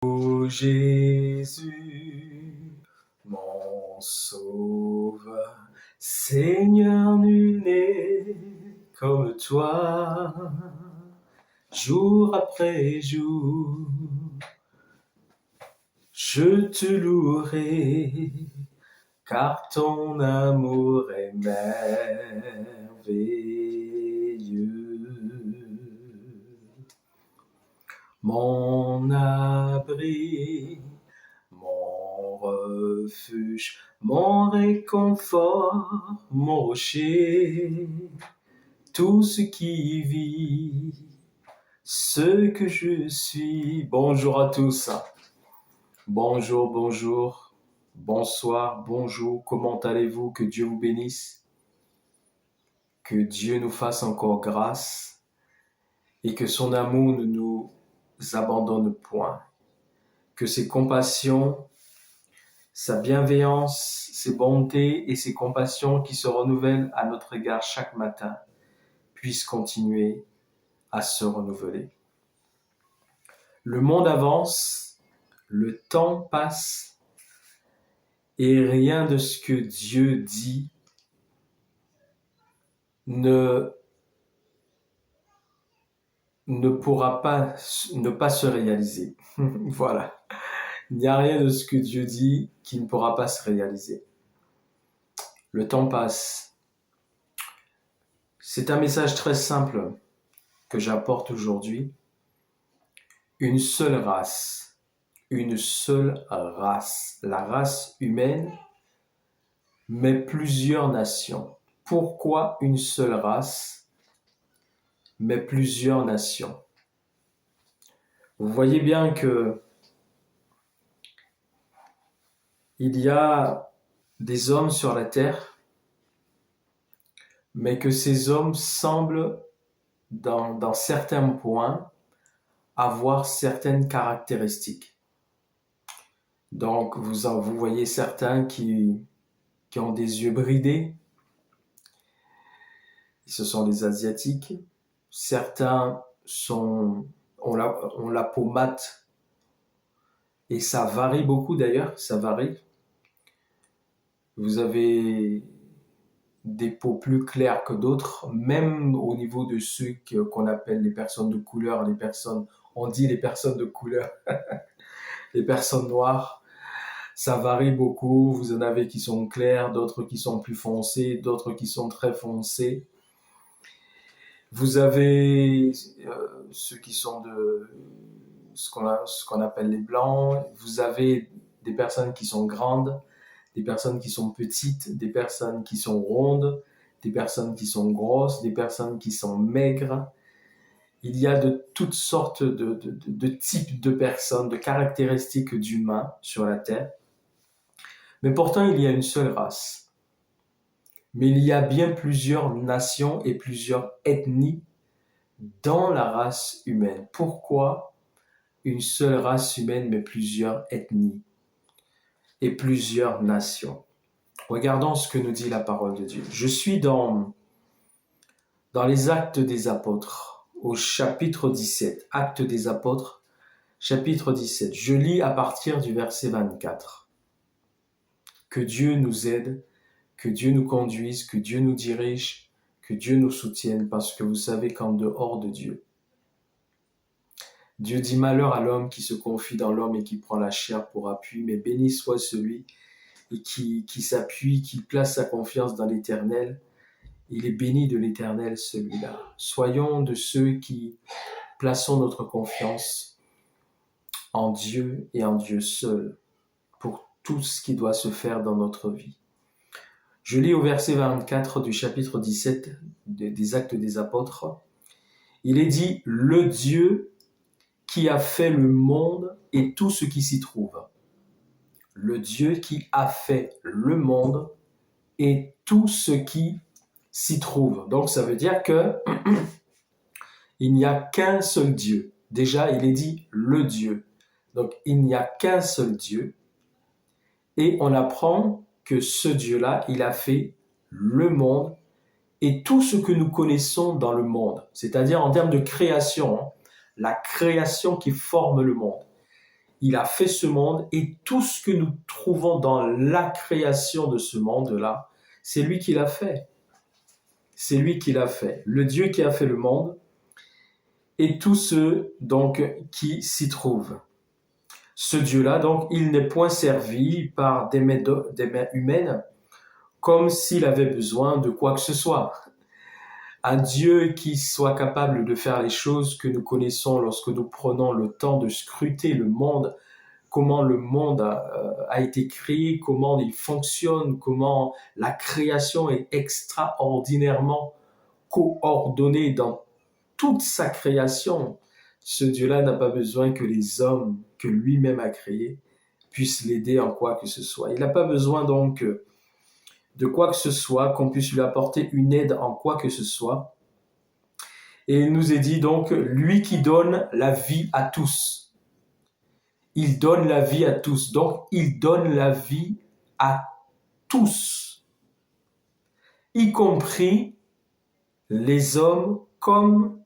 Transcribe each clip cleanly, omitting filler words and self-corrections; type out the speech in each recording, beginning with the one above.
Ô Jésus, mon sauveur, Seigneur, nul n'est comme toi, jour après jour, je te louerai, car ton amour est merveilleux. Mon abri, mon refuge, mon réconfort, mon rocher, tout ce qui vit, ce que je suis. Bonjour à tous. Bonjour, bonjour, bonsoir, bonjour. Comment allez-vous? Que Dieu vous bénisse. Que Dieu nous fasse encore grâce et que son amour ne nous abandonne point. Que ses compassions, sa bienveillance, ses bontés et ses compassions qui se renouvellent à notre égard chaque matin puissent continuer à se renouveler. Le monde avance, le temps passe et rien de ce que Dieu dit ne pourra pas ne pas se réaliser. Voilà. Il n'y a rien de ce que Dieu dit qui ne pourra pas se réaliser. Le temps passe. C'est un message très simple que j'apporte aujourd'hui. Une seule race, la race humaine, mais plusieurs nations. Pourquoi une seule race, mais plusieurs nations? Vous voyez bien que il y a des hommes sur la terre, mais que ces hommes semblent, dans certains points, avoir certaines caractéristiques. Donc, vous voyez certains qui ont des yeux bridés, ce sont les Asiatiques. Certains ont la peau mate, et ça varie beaucoup d'ailleurs, ça varie. Vous avez des peaux plus claires que d'autres, même au niveau de ceux qu'on appelle les personnes de couleur, on dit les personnes de couleur, les personnes noires, ça varie beaucoup. Vous en avez qui sont clairs, d'autres qui sont plus foncés, d'autres qui sont très foncés. Vous avez ceux qui sont de ce qu'on appelle les blancs. Vous avez des personnes qui sont grandes, des personnes qui sont petites, des personnes qui sont rondes, des personnes qui sont grosses, des personnes qui sont maigres. Il y a de toutes sortes de types de personnes, de caractéristiques d'humains sur la Terre. Mais pourtant, il y a une seule race. Mais il y a bien plusieurs nations et plusieurs ethnies dans la race humaine. Pourquoi une seule race humaine, mais plusieurs ethnies et plusieurs nations? Regardons ce que nous dit la parole de Dieu. Je suis dans les Actes des Apôtres, au chapitre 17. Actes des Apôtres, chapitre 17. Je lis à partir du verset 24. Que Dieu nous aide, que Dieu nous conduise, que Dieu nous dirige, que Dieu nous soutienne, parce que vous savez qu'en dehors de Dieu, Dieu dit malheur à l'homme qui se confie dans l'homme et qui prend la chair pour appui, mais béni soit celui qui s'appuie, qui place sa confiance dans l'Éternel. Il est béni de l'Éternel celui-là. Soyons de ceux qui plaçons notre confiance en Dieu et en Dieu seul pour tout ce qui doit se faire dans notre vie. Je lis au verset 24 du chapitre 17 des Actes des Apôtres. Il est dit « Le Dieu qui a fait le monde et tout ce qui s'y trouve. » Le Dieu qui a fait le monde et tout ce qui s'y trouve. Donc ça veut dire que il n'y a qu'un seul Dieu. Déjà, il est dit le Dieu. Donc il n'y a qu'un seul Dieu. Et on apprend que ce Dieu-là, il a fait le monde et tout ce que nous connaissons dans le monde. C'est-à-dire en termes de création, la création qui forme le monde. il a fait ce monde et tout ce que nous trouvons dans la création de ce monde-là, c'est lui qui l'a fait. C'est lui qui l'a fait. Le Dieu qui a fait le monde et tous ceux donc qui s'y trouvent. Ce Dieu-là, donc, il n'est point servi par des mains humaines comme s'il avait besoin de quoi que ce soit. Un Dieu qui soit capable de faire les choses que nous connaissons lorsque nous prenons le temps de scruter le monde, comment le monde a été créé, comment il fonctionne, comment la création est extraordinairement coordonnée dans toute sa création. Ce Dieu-là n'a pas besoin que les hommes que lui-même a créés puissent l'aider en quoi que ce soit. Il n'a pas besoin donc de quoi que ce soit, qu'on puisse lui apporter une aide en quoi que ce soit. Et il nous est dit donc, lui qui donne la vie à tous. Il donne la vie à tous. Donc, il donne la vie à tous, y compris les hommes comme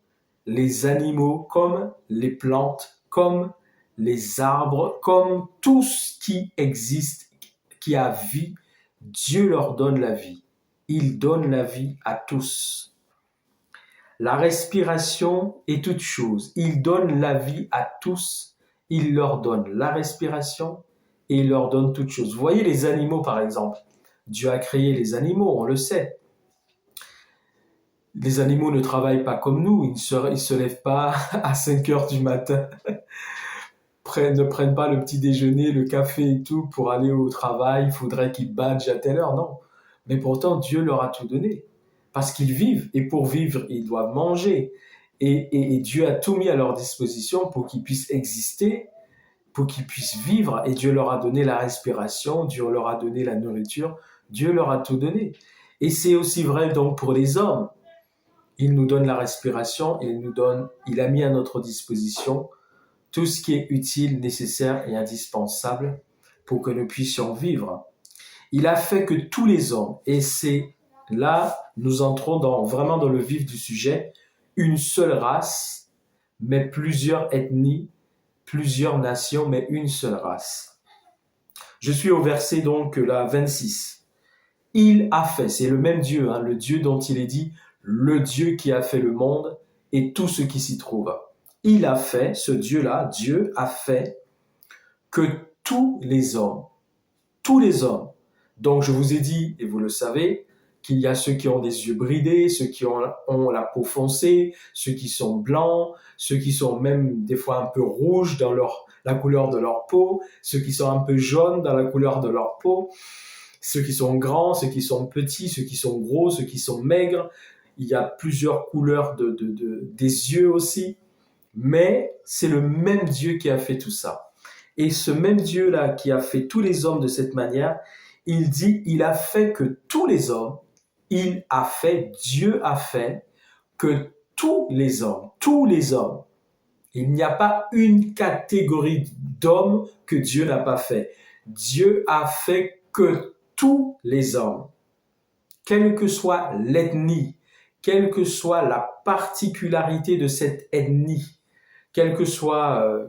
les animaux, comme les plantes, comme les arbres, comme tout ce qui existe, qui a vie. Dieu leur donne la vie. Il donne la vie à tous. La respiration est toute chose. Il donne la vie à tous. Il leur donne la respiration et il leur donne toute chose. Vous voyez les animaux, par exemple. Dieu a créé les animaux, on le sait. Les animaux ne travaillent pas comme nous. Ils ne se lèvent pas à 5 heures du matin. Ne prennent pas le petit déjeuner, le café et tout pour aller au travail. Il faudrait qu'ils badgent à telle heure. Non. Mais pourtant, Dieu leur a tout donné. Parce qu'ils vivent. Et pour vivre, ils doivent manger. Et Dieu a tout mis à leur disposition pour qu'ils puissent exister, pour qu'ils puissent vivre. Et Dieu leur a donné la respiration, Dieu leur a donné la nourriture, Dieu leur a tout donné. Et c'est aussi vrai donc pour les hommes. Il nous donne la respiration et il a mis à notre disposition tout ce qui est utile, nécessaire et indispensable pour que nous puissions vivre. Il a fait que tous les hommes, et c'est là, nous entrons vraiment dans le vif du sujet, une seule race, mais plusieurs ethnies, plusieurs nations, mais une seule race. Je suis au verset donc là, 26. Il a fait, c'est le même Dieu, le Dieu dont il est dit, le Dieu qui a fait le monde et tout ce qui s'y trouve. Il a fait, ce Dieu-là, Dieu a fait que tous les hommes, donc je vous ai dit, et vous le savez, qu'il y a ceux qui ont des yeux bridés, ceux qui ont la peau foncée, ceux qui sont blancs, ceux qui sont même des fois un peu rouges dans la couleur de leur peau, ceux qui sont un peu jaunes dans la couleur de leur peau, ceux qui sont grands, ceux qui sont petits, ceux qui sont gros, ceux qui sont maigres. Il y a plusieurs couleurs des yeux aussi. Mais c'est le même Dieu qui a fait tout ça. Et ce même Dieu-là qui a fait tous les hommes de cette manière, il dit, il a fait que tous les hommes, Dieu a fait que tous les hommes, il n'y a pas une catégorie d'hommes que Dieu n'a pas fait. Dieu a fait que tous les hommes, quelle que soit l'ethnie, quelle que soit la particularité de cette ethnie, quelle que soit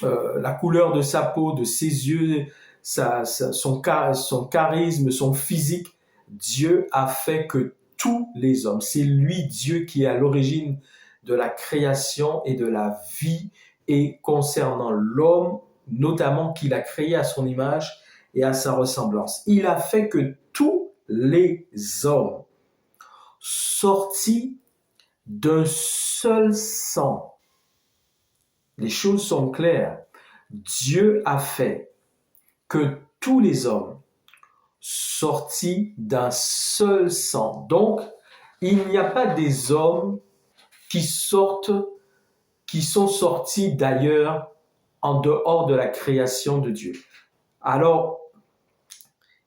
la couleur de sa peau, de ses yeux, son charisme, son physique, Dieu a fait que tous les hommes, c'est lui Dieu qui est à l'origine de la création et de la vie, et concernant l'homme, notamment qu'il a créé à son image et à sa ressemblance. Il a fait que tous les hommes, sortis d'un seul sang, les choses sont claires. Dieu a fait que tous les hommes sortis d'un seul sang. Donc, il n'y a pas des hommes qui sont sortis d'ailleurs en dehors de la création de Dieu. Alors,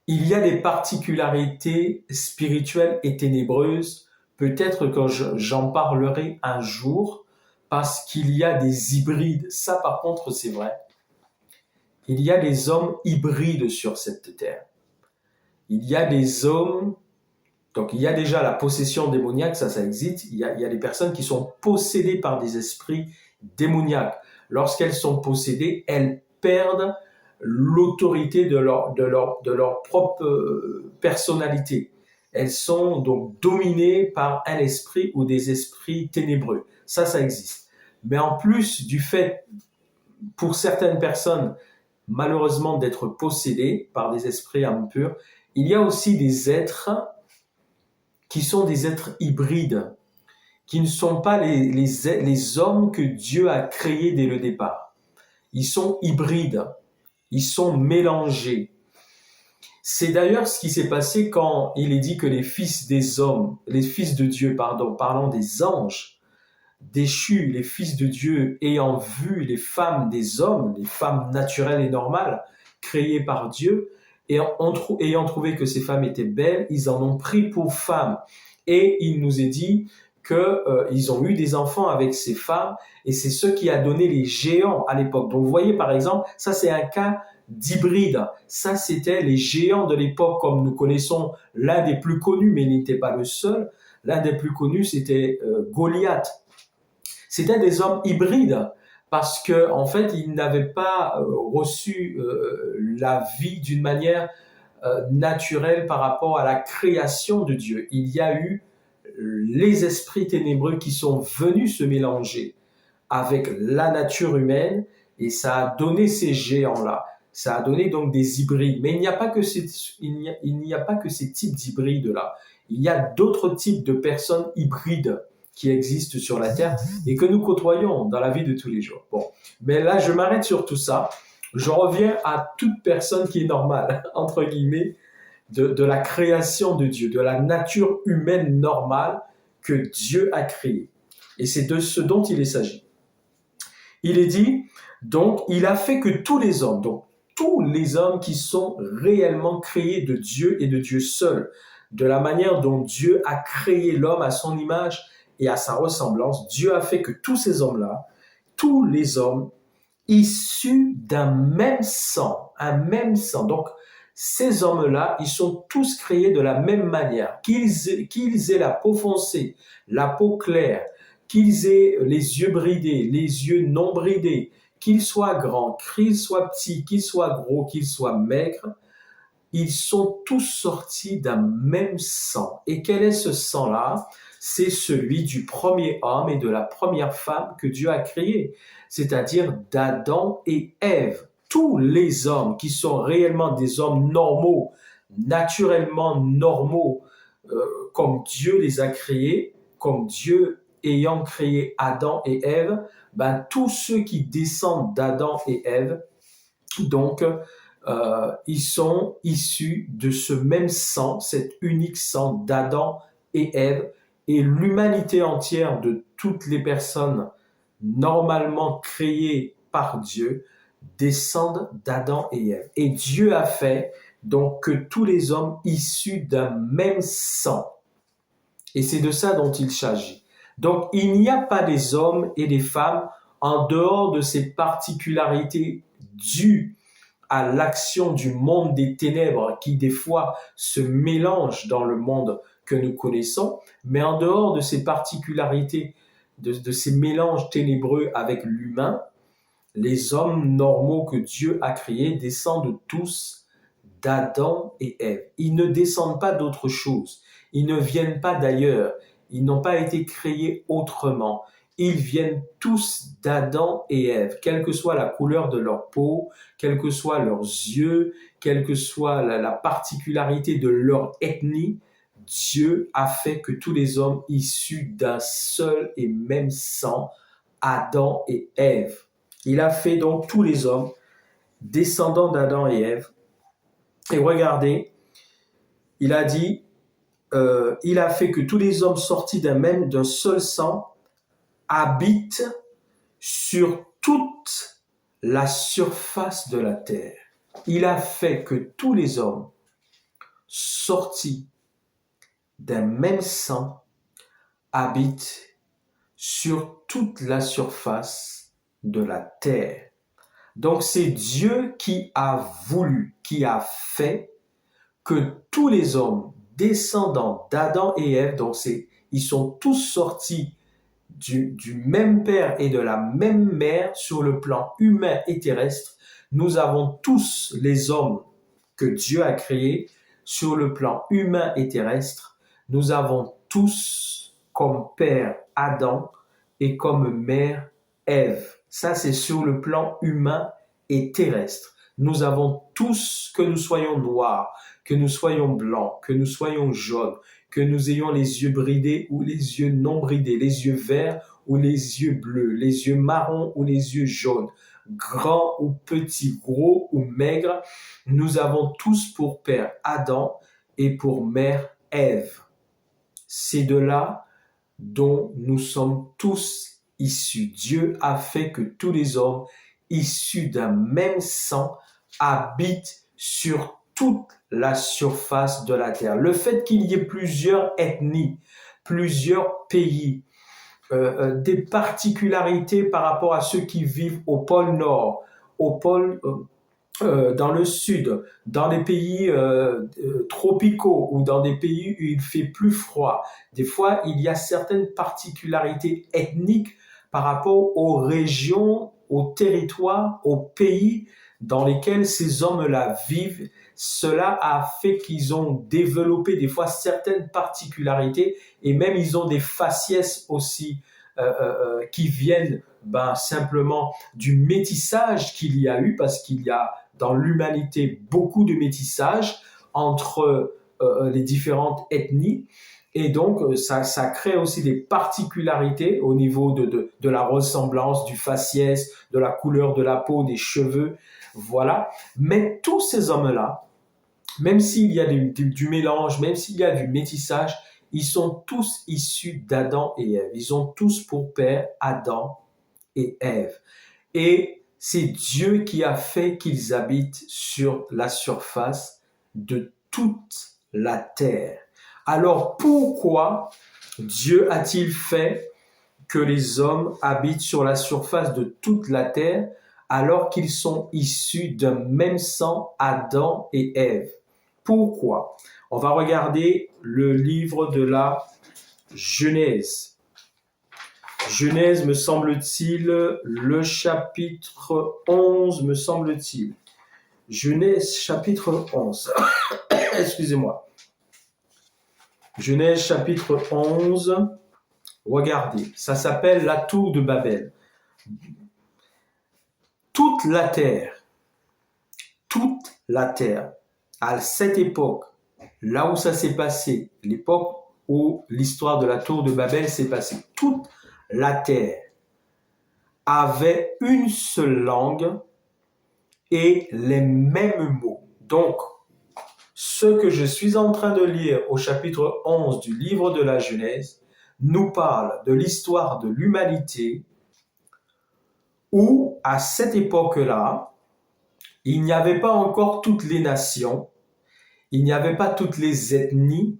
il y a des particularités spirituelles et ténébreuses. Peut-être que j'en parlerai un jour, parce qu'il y a des hybrides. Ça, par contre, c'est vrai. Il y a des hommes hybrides sur cette terre. Il y a des hommes... Donc, il y a déjà la possession démoniaque, ça existe. Il y a des personnes qui sont possédées par des esprits démoniaques. Lorsqu'elles sont possédées, elles perdent l'autorité de leur propre personnalité. Elles sont donc dominées par un esprit ou des esprits ténébreux. Ça existe. Mais en plus du fait, pour certaines personnes, malheureusement, d'être possédées par des esprits impurs, il y a aussi des êtres qui sont des êtres hybrides, qui ne sont pas les hommes que Dieu a créés dès le départ. Ils sont hybrides, ils sont mélangés. C'est d'ailleurs ce qui s'est passé quand il est dit que les fils des hommes, les fils de Dieu, parlant des anges déchus, les fils de Dieu ayant vu les femmes des hommes, les femmes naturelles et normales, créées par Dieu, et ayant trouvé que ces femmes étaient belles, ils en ont pris pour femmes. Et il nous est dit qu'ils ont eu des enfants avec ces femmes, et c'est ce qui a donné les géants à l'époque. Donc vous voyez par exemple, ça c'est un cas d'hybride. Ça c'était les géants de l'époque, comme nous connaissons l'un des plus connus, mais il n'était pas le seul. L'un des plus connus c'était Goliath. C'était des hommes hybrides parce que en fait ils n'avaient pas reçu la vie d'une manière naturelle par rapport à la création de Dieu. Il y a eu les esprits ténébreux qui sont venus se mélanger avec la nature humaine et ça a donné ces géants-là. Ça a donné donc des hybrides. Mais il n'y a pas que ces types d'hybrides-là. Il y a d'autres types de personnes hybrides qui existent sur la Terre et que nous côtoyons dans la vie de tous les jours. Bon, mais là, je m'arrête sur tout ça. Je reviens à toute personne qui est normale, entre guillemets, de la création de Dieu, de la nature humaine normale que Dieu a créée. Et c'est de ce dont il s'agit. Il est dit, donc, il a fait que tous les hommes, donc tous les hommes qui sont réellement créés de Dieu et de Dieu seul, de la manière dont Dieu a créé l'homme à son image et à sa ressemblance, Dieu a fait que tous ces hommes-là, tous les hommes issus d'un même sang, un même sang. Donc, ces hommes-là, ils sont tous créés de la même manière. Qu'ils aient la peau foncée, la peau claire, qu'ils aient les yeux bridés, les yeux non bridés, qu'ils soient grands, qu'ils soient petits, qu'ils soient gros, qu'ils soient maigres, ils sont tous sortis d'un même sang. Et quel est ce sang-là? C'est celui du premier homme et de la première femme que Dieu a créé, c'est-à-dire d'Adam et Ève. Tous les hommes qui sont réellement des hommes normaux, naturellement normaux, comme Dieu les a créés, comme Dieu ayant créé Adam et Ève, tous ceux qui descendent d'Adam et Ève, donc, ils sont issus de ce même sang, cet unique sang d'Adam et Ève, et l'humanité entière de toutes les personnes normalement créées par Dieu descendent d'Adam et Ève. Et Dieu a fait donc que tous les hommes issus d'un même sang. Et c'est de ça dont il s'agit. Donc, il n'y a pas des hommes et des femmes en dehors de ces particularités dues à l'action du monde des ténèbres qui des fois se mélange dans le monde que nous connaissons, mais en dehors de ces particularités, de ces mélanges ténébreux avec l'humain, les hommes normaux que Dieu a créés descendent tous d'Adam et Ève. Ils ne descendent pas d'autre chose. Ils ne viennent pas d'ailleurs. Ils n'ont pas été créés autrement. Ils viennent tous d'Adam et Ève, quelle que soit la couleur de leur peau, quels que soient leurs yeux, quelle que soit la particularité de leur ethnie. Dieu a fait que tous les hommes issus d'un seul et même sang, Adam et Ève. Il a fait donc tous les hommes descendants d'Adam et Ève. Et regardez, il a dit, il a fait que tous les hommes sortis d'un seul sang habitent sur toute la surface de la terre. Il a fait que tous les hommes sortis d'un même sang habitent sur toute la surface de la terre. Donc c'est Dieu qui a voulu, qui a fait que tous les hommes descendants d'Adam et Ève, donc ils sont tous sortis du même père et de la même mère sur le plan humain et terrestre, nous avons tous, les hommes que Dieu a créés, sur le plan humain et terrestre, nous avons tous comme père Adam et comme mère Ève. Ça, c'est sur le plan humain et terrestre. Nous avons tous, que nous soyons noirs, que nous soyons blancs, que nous soyons jaunes, que nous ayons les yeux bridés ou les yeux non bridés, les yeux verts ou les yeux bleus, les yeux marrons ou les yeux jaunes, grands ou petits, gros ou maigres, nous avons tous pour père Adam et pour mère Ève. C'est de là dont nous sommes tous issus. Dieu a fait que tous les hommes issus d'un même sang habitent sur toute la surface de la terre. Le fait qu'il y ait plusieurs ethnies, plusieurs pays, des particularités par rapport à ceux qui vivent au pôle Nord, au pôle dans le sud, dans des pays tropicaux ou dans des pays où il fait plus froid. Des fois, il y a certaines particularités ethniques par rapport aux régions, aux territoires, aux pays dans lesquels ces hommes-là vivent. Cela a fait qu'ils ont développé des fois certaines particularités et même ils ont des faciès aussi qui viennent simplement du métissage qu'il y a eu, parce qu'il y a dans l'humanité beaucoup de métissage entre les différentes ethnies. Et donc, ça crée aussi des particularités au niveau de la ressemblance, du faciès, de la couleur de la peau, des cheveux, voilà. Mais tous ces hommes-là, même s'il y a du mélange, même s'il y a du métissage, ils sont tous issus d'Adam et Ève. Ils ont tous pour père Adam et Ève. Et c'est Dieu qui a fait qu'ils habitent sur la surface de toute la terre. Alors pourquoi Dieu a-t-il fait que les hommes habitent sur la surface de toute la terre alors qu'ils sont issus d'un même sang, Adam et Ève? Pourquoi? On va regarder le livre de la Genèse. Genèse, me semble-t-il, le chapitre 11, me semble-t-il. Genèse, chapitre 11. Excusez-moi. Genèse, chapitre 11. Regardez, ça s'appelle la tour de Babel. Toute la terre, à cette époque, là où ça s'est passé, l'époque où l'histoire de la tour de Babel s'est passée, toute la terre avait une seule langue et les mêmes mots. Donc, ce que je suis en train de lire au chapitre 11 du livre de la Genèse nous parle de l'histoire de l'humanité où, à cette époque-là, il n'y avait pas encore toutes les nations, il n'y avait pas toutes les ethnies,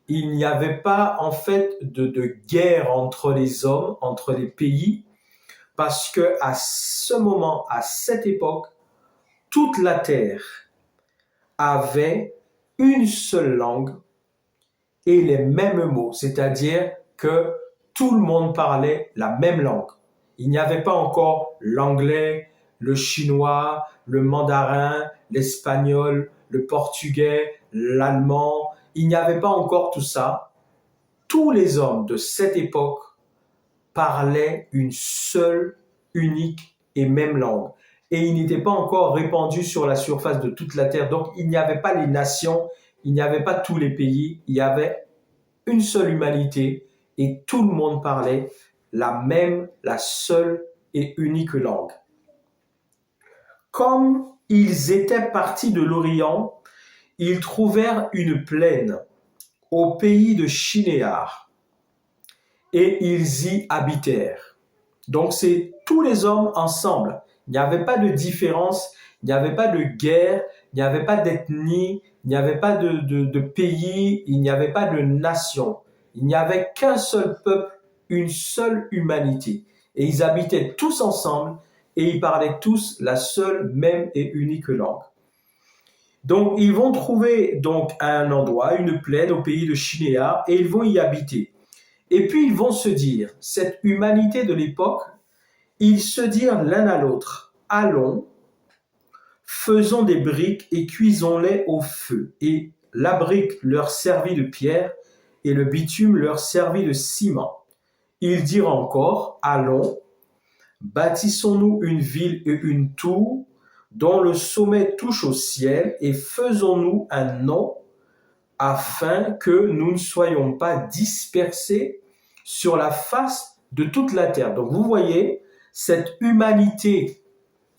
il n'y avait pas en fait de guerre entre les hommes, entre les pays, parce que à ce moment, à cette époque, toute la terre avait une seule langue et les mêmes mots, c'est-à-dire que tout le monde parlait la même langue. Il n'y avait pas encore l'anglais, le chinois, le mandarin, l'espagnol, le portugais, l'allemand. Il n'y avait pas encore tout ça. Tous les hommes de cette époque parlaient une seule, unique et même langue. Et ils n'étaient pas encore répandus sur la surface de toute la terre. Donc, il n'y avait pas les nations, il n'y avait pas tous les pays, il y avait une seule humanité et tout le monde parlait la seule et unique langue. Comme ils étaient partis de l'Orient, ils trouvèrent une plaine au pays de Shinéar et ils y habitèrent. Donc c'est tous les hommes ensemble. Il n'y avait pas de différence, il n'y avait pas de guerre, il n'y avait pas d'ethnie, il n'y avait pas de pays, il n'y avait pas de nation. Il n'y avait qu'un seul peuple, une seule humanité. Et ils habitaient tous ensemble et ils parlaient tous la seule, même et unique langue. Donc ils vont trouver donc un endroit, une plaine au pays de Shinéar et ils vont y habiter. Et puis ils vont se dire, cette humanité de l'époque, ils se dirent l'un à l'autre, allons, faisons des briques et cuisons-les au feu. Et la brique leur servit de pierre et le bitume leur servit de ciment. Ils dirent encore, allons, bâtissons-nous une ville et une tour dont le sommet touche au ciel et faisons-nous un nom afin que nous ne soyons pas dispersés sur la face de toute la terre. Donc vous voyez, cette humanité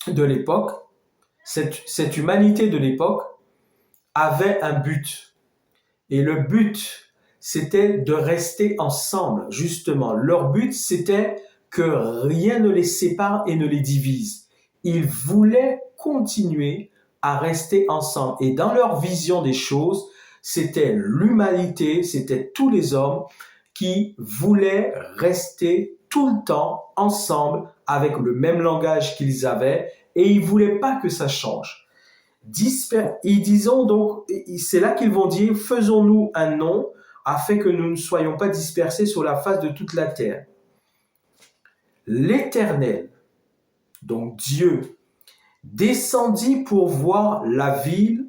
de l'époque, cette humanité de l'époque avait un but. Et le but, c'était de rester ensemble, justement. Leur but, c'était que rien ne les sépare et ne les divise. Ils voulaient continuer à rester ensemble. Et dans leur vision des choses, c'était l'humanité, c'était tous les hommes qui voulaient rester tout le temps ensemble avec le même langage qu'ils avaient et ils ne voulaient pas que ça change. Ils disent donc, c'est là qu'ils vont dire, faisons-nous un nom afin que nous ne soyons pas dispersés sur la face de toute la terre. L'Éternel, donc Dieu, descendit pour voir la ville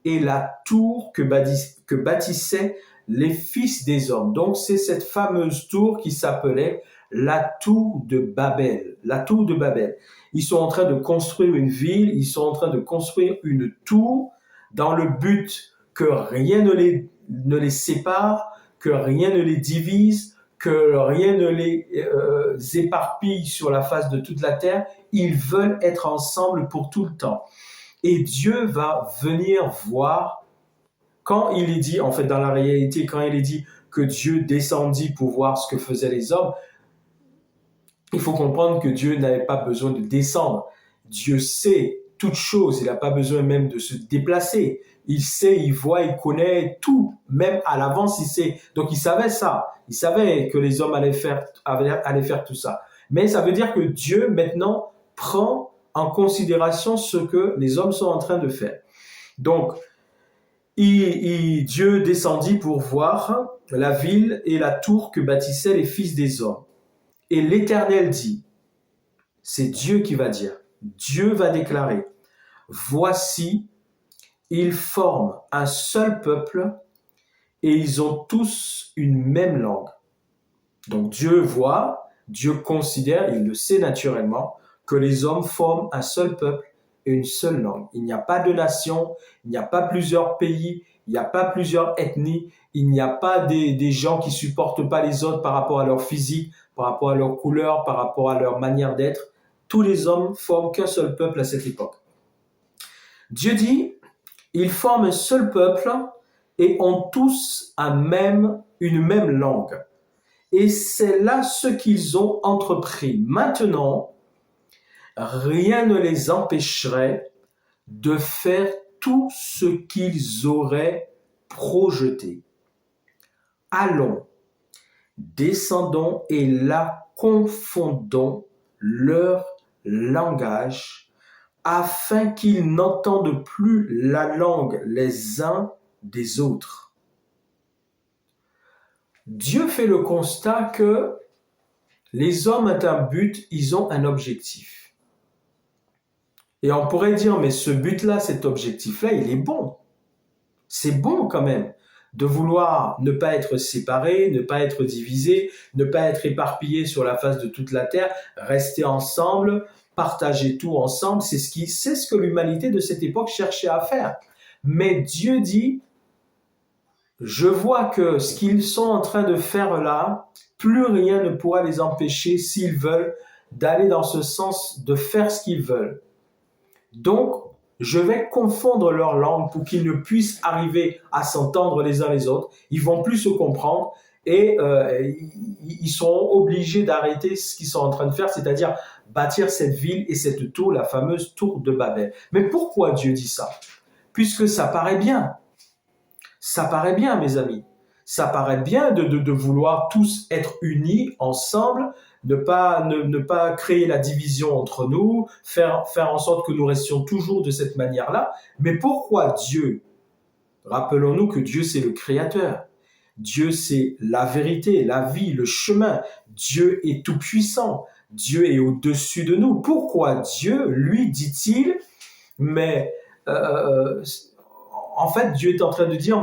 et la tour que bâtissaient les fils des hommes. Donc c'est cette fameuse tour qui s'appelait la tour de Babel. La tour de Babel. Ils sont en train de construire une ville, ils sont en train de construire une tour dans le but que rien ne les sépare, que rien ne les divise, que rien ne les éparpille sur la face de toute la terre. Ils veulent être ensemble pour tout le temps. Et Dieu va venir voir, quand il est dit, en fait dans la réalité, quand il est dit que Dieu descendit pour voir ce que faisaient les hommes, il faut comprendre que Dieu n'avait pas besoin de descendre. Dieu sait toutes choses, il n'a pas besoin même de se déplacer. Il sait, il voit, il connaît tout, même à l'avance il sait. Donc il savait ça, il savait que les hommes allaient faire tout ça. Mais ça veut dire que Dieu maintenant prend en considération ce que les hommes sont en train de faire. Donc, Dieu descendit pour voir la ville et la tour que bâtissaient les fils des hommes. Et l'Éternel dit, c'est Dieu qui va dire, Dieu va déclarer, voici, ils forment un seul peuple et ils ont tous une même langue. Donc Dieu voit, Dieu considère, il le sait naturellement, que les hommes forment un seul peuple et une seule langue. Il n'y a pas de nation, il n'y a pas plusieurs pays, il n'y a pas plusieurs ethnies, il n'y a pas des gens qui supportent pas les autres par rapport à leur physique, par rapport à leur couleur, par rapport à leur manière d'être. Tous les hommes forment qu'un seul peuple à cette époque. Dieu dit, ils forment un seul peuple et ont tous une même langue. Et c'est là ce qu'ils ont entrepris. Maintenant, rien ne les empêcherait de faire tout ce qu'ils auraient projeté. Allons, descendons et là confondons leur langage afin qu'ils n'entendent plus la langue les uns des autres. Dieu fait le constat que les hommes ont un but, ils ont un objectif. Et on pourrait dire, mais ce but-là, cet objectif-là, il est bon. C'est bon quand même de vouloir ne pas être séparé, ne pas être divisé, ne pas être éparpillé sur la face de toute la terre, rester ensemble, partager tout ensemble. C'est ce que l'humanité de cette époque cherchait à faire. Mais Dieu dit, je vois que ce qu'ils sont en train de faire là, plus rien ne pourra les empêcher s'ils veulent d'aller dans ce sens, de faire ce qu'ils veulent. Donc, je vais confondre leur langue pour qu'ils ne puissent arriver à s'entendre les uns les autres. Ils vont plus se comprendre et ils seront obligés d'arrêter ce qu'ils sont en train de faire, c'est-à-dire bâtir cette ville et cette tour, la fameuse tour de Babel. Mais pourquoi Dieu dit ça? Puisque ça paraît bien. Ça paraît bien, mes amis. Ça paraît bien de vouloir tous être unis ensemble, ne pas créer la division entre nous, faire en sorte que nous restions toujours de cette manière-là. Mais pourquoi Dieu? Rappelons-nous que Dieu, c'est le Créateur. Dieu, c'est la vérité, la vie, le chemin. Dieu est tout-puissant. Dieu est au-dessus de nous. Pourquoi Dieu, lui, dit-il, mais en fait, Dieu est en train de dire,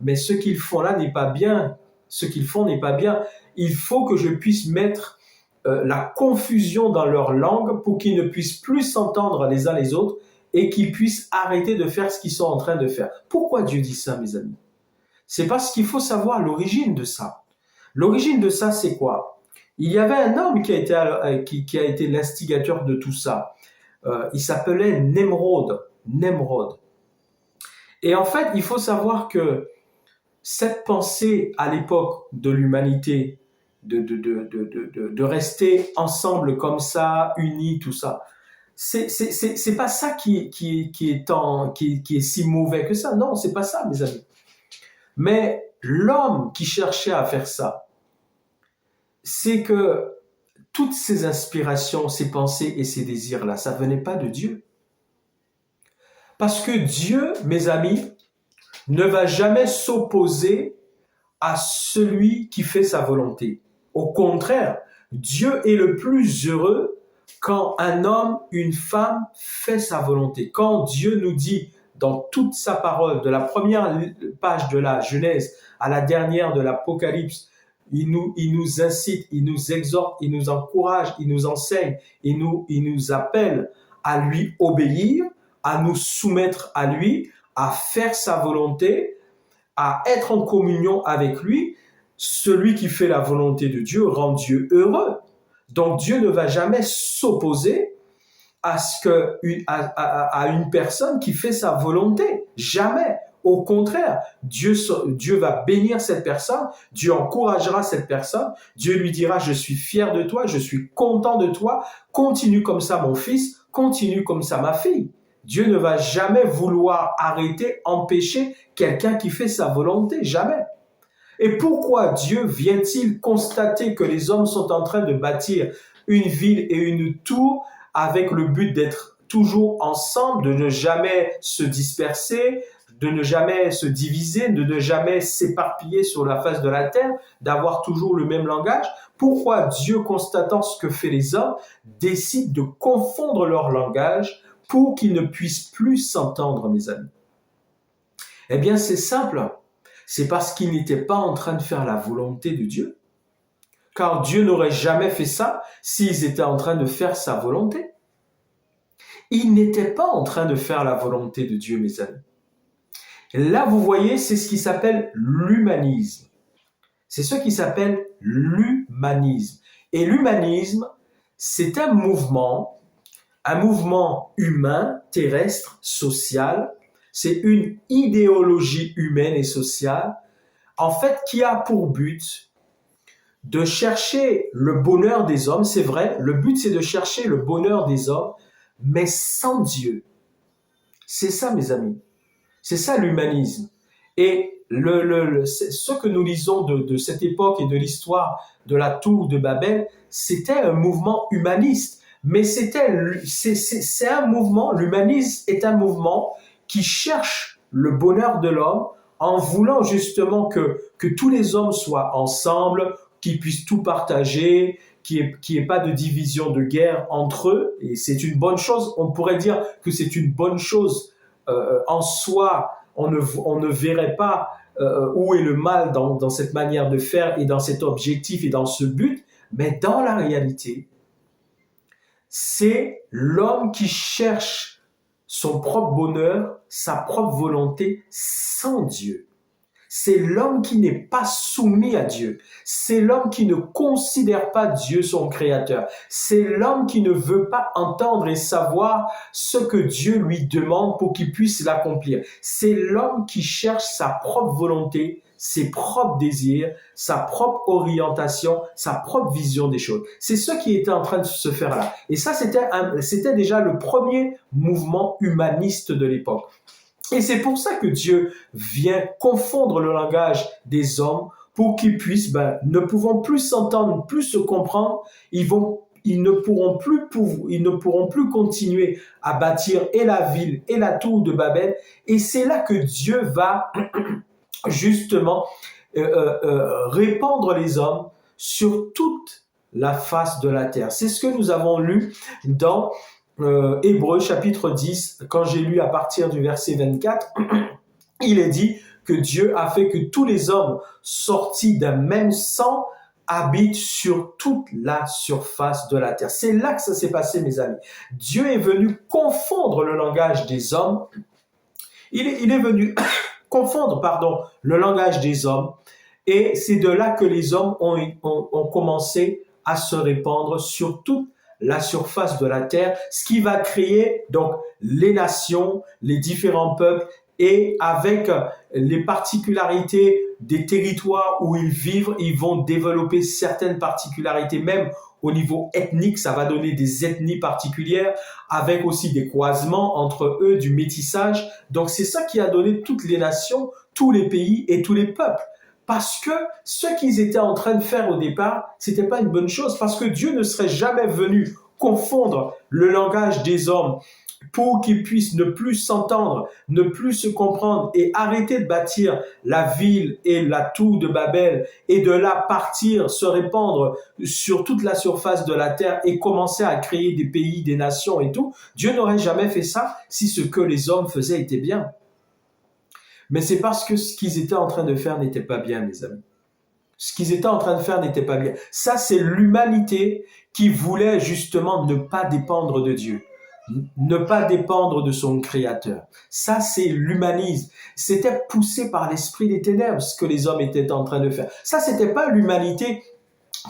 mais ce qu'ils font là n'est pas bien. Ce qu'ils font n'est pas bien. Il faut que je puisse mettre la confusion dans leur langue pour qu'ils ne puissent plus s'entendre les uns les autres et qu'ils puissent arrêter de faire ce qu'ils sont en train de faire. Pourquoi Dieu dit ça, mes amis? C'est parce qu'il faut savoir l'origine de ça. L'origine de ça, c'est quoi? Il y avait un homme qui a été l'instigateur de tout ça. Il s'appelait Nemrod. Nemrod. Et en fait, il faut savoir que cette pensée à l'époque de l'humanité, de rester ensemble comme ça, unis, tout ça, c'est pas ça qui est si mauvais que ça. Non, c'est pas ça, mes amis. Mais l'homme qui cherchait à faire ça, c'est que toutes ces inspirations, ces pensées et ces désirs-là, ça venait pas de Dieu. Parce que Dieu, mes amis, ne va jamais s'opposer à celui qui fait sa volonté. Au contraire, Dieu est le plus heureux quand un homme, une femme fait sa volonté. Quand Dieu nous dit dans toute sa parole, de la première page de la Genèse à la dernière de l'Apocalypse, il nous incite, il nous exhorte, il nous encourage, il nous enseigne, il nous appelle à lui obéir, à nous soumettre à lui, à faire sa volonté, à être en communion avec lui. Celui qui fait la volonté de Dieu rend Dieu heureux. Donc Dieu ne va jamais s'opposer à une personne qui fait sa volonté. Jamais. Au contraire, Dieu va bénir cette personne, Dieu encouragera cette personne, Dieu lui dira, je suis fier de toi, je suis content de toi, continue comme ça mon fils, continue comme ça ma fille. Dieu ne va jamais vouloir arrêter, empêcher quelqu'un qui fait sa volonté, jamais. Et pourquoi Dieu vient-il constater que les hommes sont en train de bâtir une ville et une tour avec le but d'être toujours ensemble, de ne jamais se disperser, de ne jamais se diviser, de ne jamais s'éparpiller sur la face de la terre, d'avoir toujours le même langage? Pourquoi Dieu, constatant ce que fait les hommes, décide de confondre leur langage pour qu'ils ne puissent plus s'entendre, mes amis? Eh bien, c'est simple. C'est parce qu'ils n'étaient pas en train de faire la volonté de Dieu. Car Dieu n'aurait jamais fait ça s'ils étaient en train de faire sa volonté. Ils n'étaient pas en train de faire la volonté de Dieu, mes amis. Et là, vous voyez, c'est ce qui s'appelle l'humanisme. C'est ce qui s'appelle l'humanisme. Et l'humanisme, c'est un mouvement humain, terrestre, social. C'est une idéologie humaine et sociale, en fait, qui a pour but de chercher le bonheur des hommes. C'est vrai, le but, c'est de chercher le bonheur des hommes, mais sans Dieu. C'est ça, mes amis. C'est ça l'humanisme. Et ce que nous lisons de cette époque et de l'histoire de la tour de Babel, c'était un mouvement humaniste. Mais c'est un mouvement, l'humanisme est un mouvement qui cherche le bonheur de l'homme en voulant justement que tous les hommes soient ensemble, qu'ils puissent tout partager, qu'il n'y ait pas de division, de guerre entre eux. Et c'est une bonne chose. On pourrait dire que c'est une bonne chose en soi. On ne verrait pas où est le mal dans cette manière de faire et dans cet objectif et dans ce but. Mais dans la réalité, c'est l'homme qui cherche son propre bonheur, sa propre volonté sans Dieu. C'est l'homme qui n'est pas soumis à Dieu. C'est l'homme qui ne considère pas Dieu son créateur. C'est l'homme qui ne veut pas entendre et savoir ce que Dieu lui demande pour qu'il puisse l'accomplir. C'est l'homme qui cherche sa propre volonté, ses propres désirs, sa propre orientation, sa propre vision des choses. C'est ce qui était en train de se faire là. Et ça, c'était déjà le premier mouvement humaniste de l'époque. Et c'est pour ça que Dieu vient confondre le langage des hommes pour qu'ils puissent, ne pouvant plus s'entendre, plus se comprendre, ils ne pourront plus continuer à bâtir et la ville et la tour de Babel. Et c'est là que Dieu va justement répandre les hommes sur toute la face de la terre. C'est ce que nous avons lu dans Hébreux chapitre 10, quand j'ai lu à partir du verset 24, il est dit que Dieu a fait que tous les hommes sortis d'un même sang habitent sur toute la surface de la terre. C'est là que ça s'est passé, mes amis. Dieu est venu confondre le langage des hommes. Il est venu confondre, le langage des hommes. Et c'est de là que les hommes ont commencé à se répandre sur toute la surface de la terre, ce qui va créer donc les nations, les différents peuples, et avec les particularités des territoires où ils vivent, ils vont développer certaines particularités, même au niveau ethnique, ça va donner des ethnies particulières, avec aussi des croisements entre eux, du métissage. Donc c'est ça qui a donné toutes les nations, tous les pays et tous les peuples. Parce que ce qu'ils étaient en train de faire au départ, c'était pas une bonne chose, parce que Dieu ne serait jamais venu confondre le langage des hommes pour qu'ils puissent ne plus s'entendre, ne plus se comprendre et arrêter de bâtir la ville et la tour de Babel et de là partir, se répandre sur toute la surface de la terre et commencer à créer des pays, des nations et tout. Dieu n'aurait jamais fait ça si ce que les hommes faisaient était bien. Mais c'est parce que ce qu'ils étaient en train de faire n'était pas bien, mes amis. Ce qu'ils étaient en train de faire n'était pas bien. Ça, c'est l'humanité qui voulait justement ne pas dépendre de Dieu, ne pas dépendre de son Créateur. Ça, c'est l'humanisme. C'était poussé par l'esprit des ténèbres, ce que les hommes étaient en train de faire. Ça, c'était pas l'humanité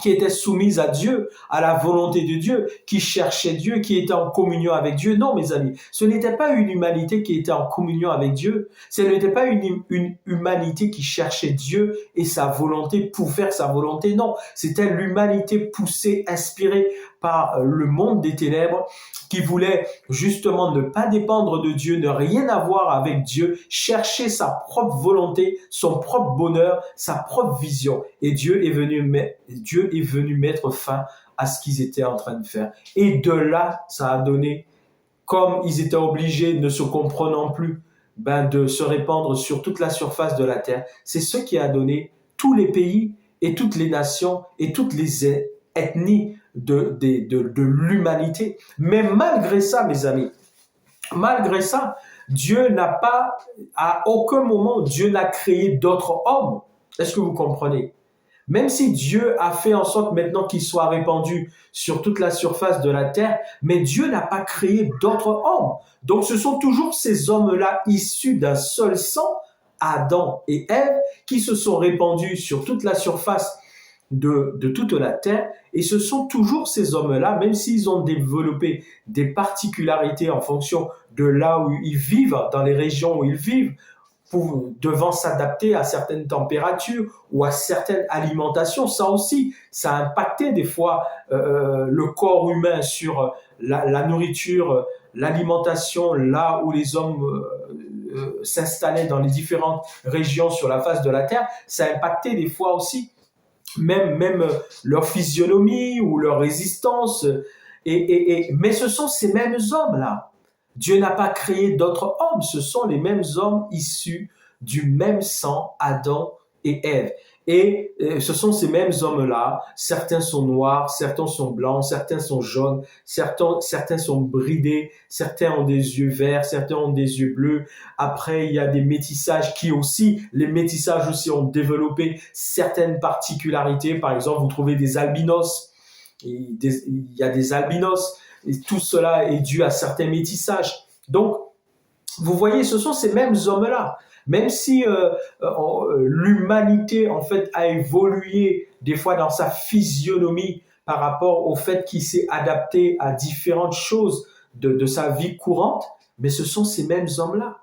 qui était soumise à Dieu, à la volonté de Dieu, qui cherchait Dieu, qui était en communion avec Dieu. Non, mes amis, ce n'était pas une humanité qui était en communion avec Dieu. Ce n'était pas une humanité qui cherchait Dieu et sa volonté pour faire sa volonté. Non, c'était l'humanité poussée, inspirée par le monde des ténèbres, qui voulait justement ne pas dépendre de Dieu, ne rien avoir avec Dieu, chercher sa propre volonté, son propre bonheur, sa propre vision. Et Dieu est venu mettre fin à ce qu'ils étaient en train de faire. Et de là, ça a donné, comme ils étaient obligés, ne se comprenant plus, de se répandre sur toute la surface de la terre. C'est ce qui a donné tous les pays et toutes les nations et toutes les ethnies de l'humanité. Mais malgré ça, mes amis, malgré ça, Dieu n'a pas, à aucun moment, Dieu n'a créé d'autres hommes. Est-ce que vous comprenez? Même si Dieu a fait en sorte maintenant qu'ils soient répandus sur toute la surface de la terre, mais Dieu n'a pas créé d'autres hommes. Donc ce sont toujours ces hommes-là issus d'un seul sang, Adam et Ève, qui se sont répandus sur toute la surface de toute la terre, et ce sont toujours ces hommes-là, même s'ils ont développé des particularités en fonction de là où ils vivent, dans les régions où ils vivent, devant s'adapter à certaines températures ou à certaines alimentations. Ça aussi, ça a impacté des fois le corps humain sur la nourriture, l'alimentation, là où les hommes s'installaient dans les différentes régions sur la face de la terre. Ça a impacté des fois aussi même leur physionomie ou leur résistance. Mais ce sont ces mêmes hommes-là. Dieu n'a pas créé d'autres hommes, ce sont les mêmes hommes issus du même sang, Adam et Ève. Et ce sont ces mêmes hommes-là, certains sont noirs, certains sont blancs, certains sont jaunes, certains sont bridés, certains ont des yeux verts, certains ont des yeux bleus. Après, il y a des métissages les métissages aussi ont développé certaines particularités. Par exemple, vous trouvez des albinos, il y a des albinos, et tout cela est dû à certains métissages. Donc, vous voyez, ce sont ces mêmes hommes-là. Même si l'humanité, en fait, a évolué des fois dans sa physionomie par rapport au fait qu'il s'est adapté à différentes choses de sa vie courante, mais ce sont ces mêmes hommes-là.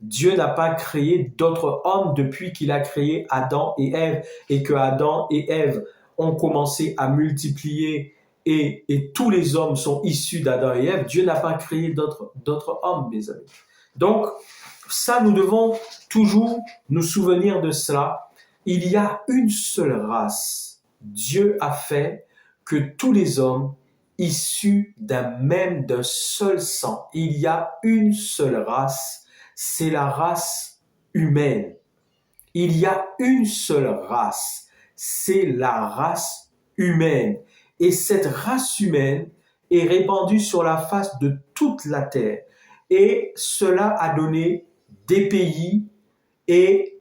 Dieu n'a pas créé d'autres hommes depuis qu'il a créé Adam et Ève, et que Adam et Ève ont commencé à multiplier et tous les hommes sont issus d'Adam et Ève. Dieu n'a pas créé d'autres hommes, mes amis. Donc, ça, nous devons toujours nous souvenir de cela. Il y a une seule race. Dieu a fait que tous les hommes issus d'un seul sang. Il y a une seule race, c'est la race humaine. Il y a une seule race, c'est la race humaine. Et cette race humaine et répandue sur la face de toute la terre. Et cela a donné des pays et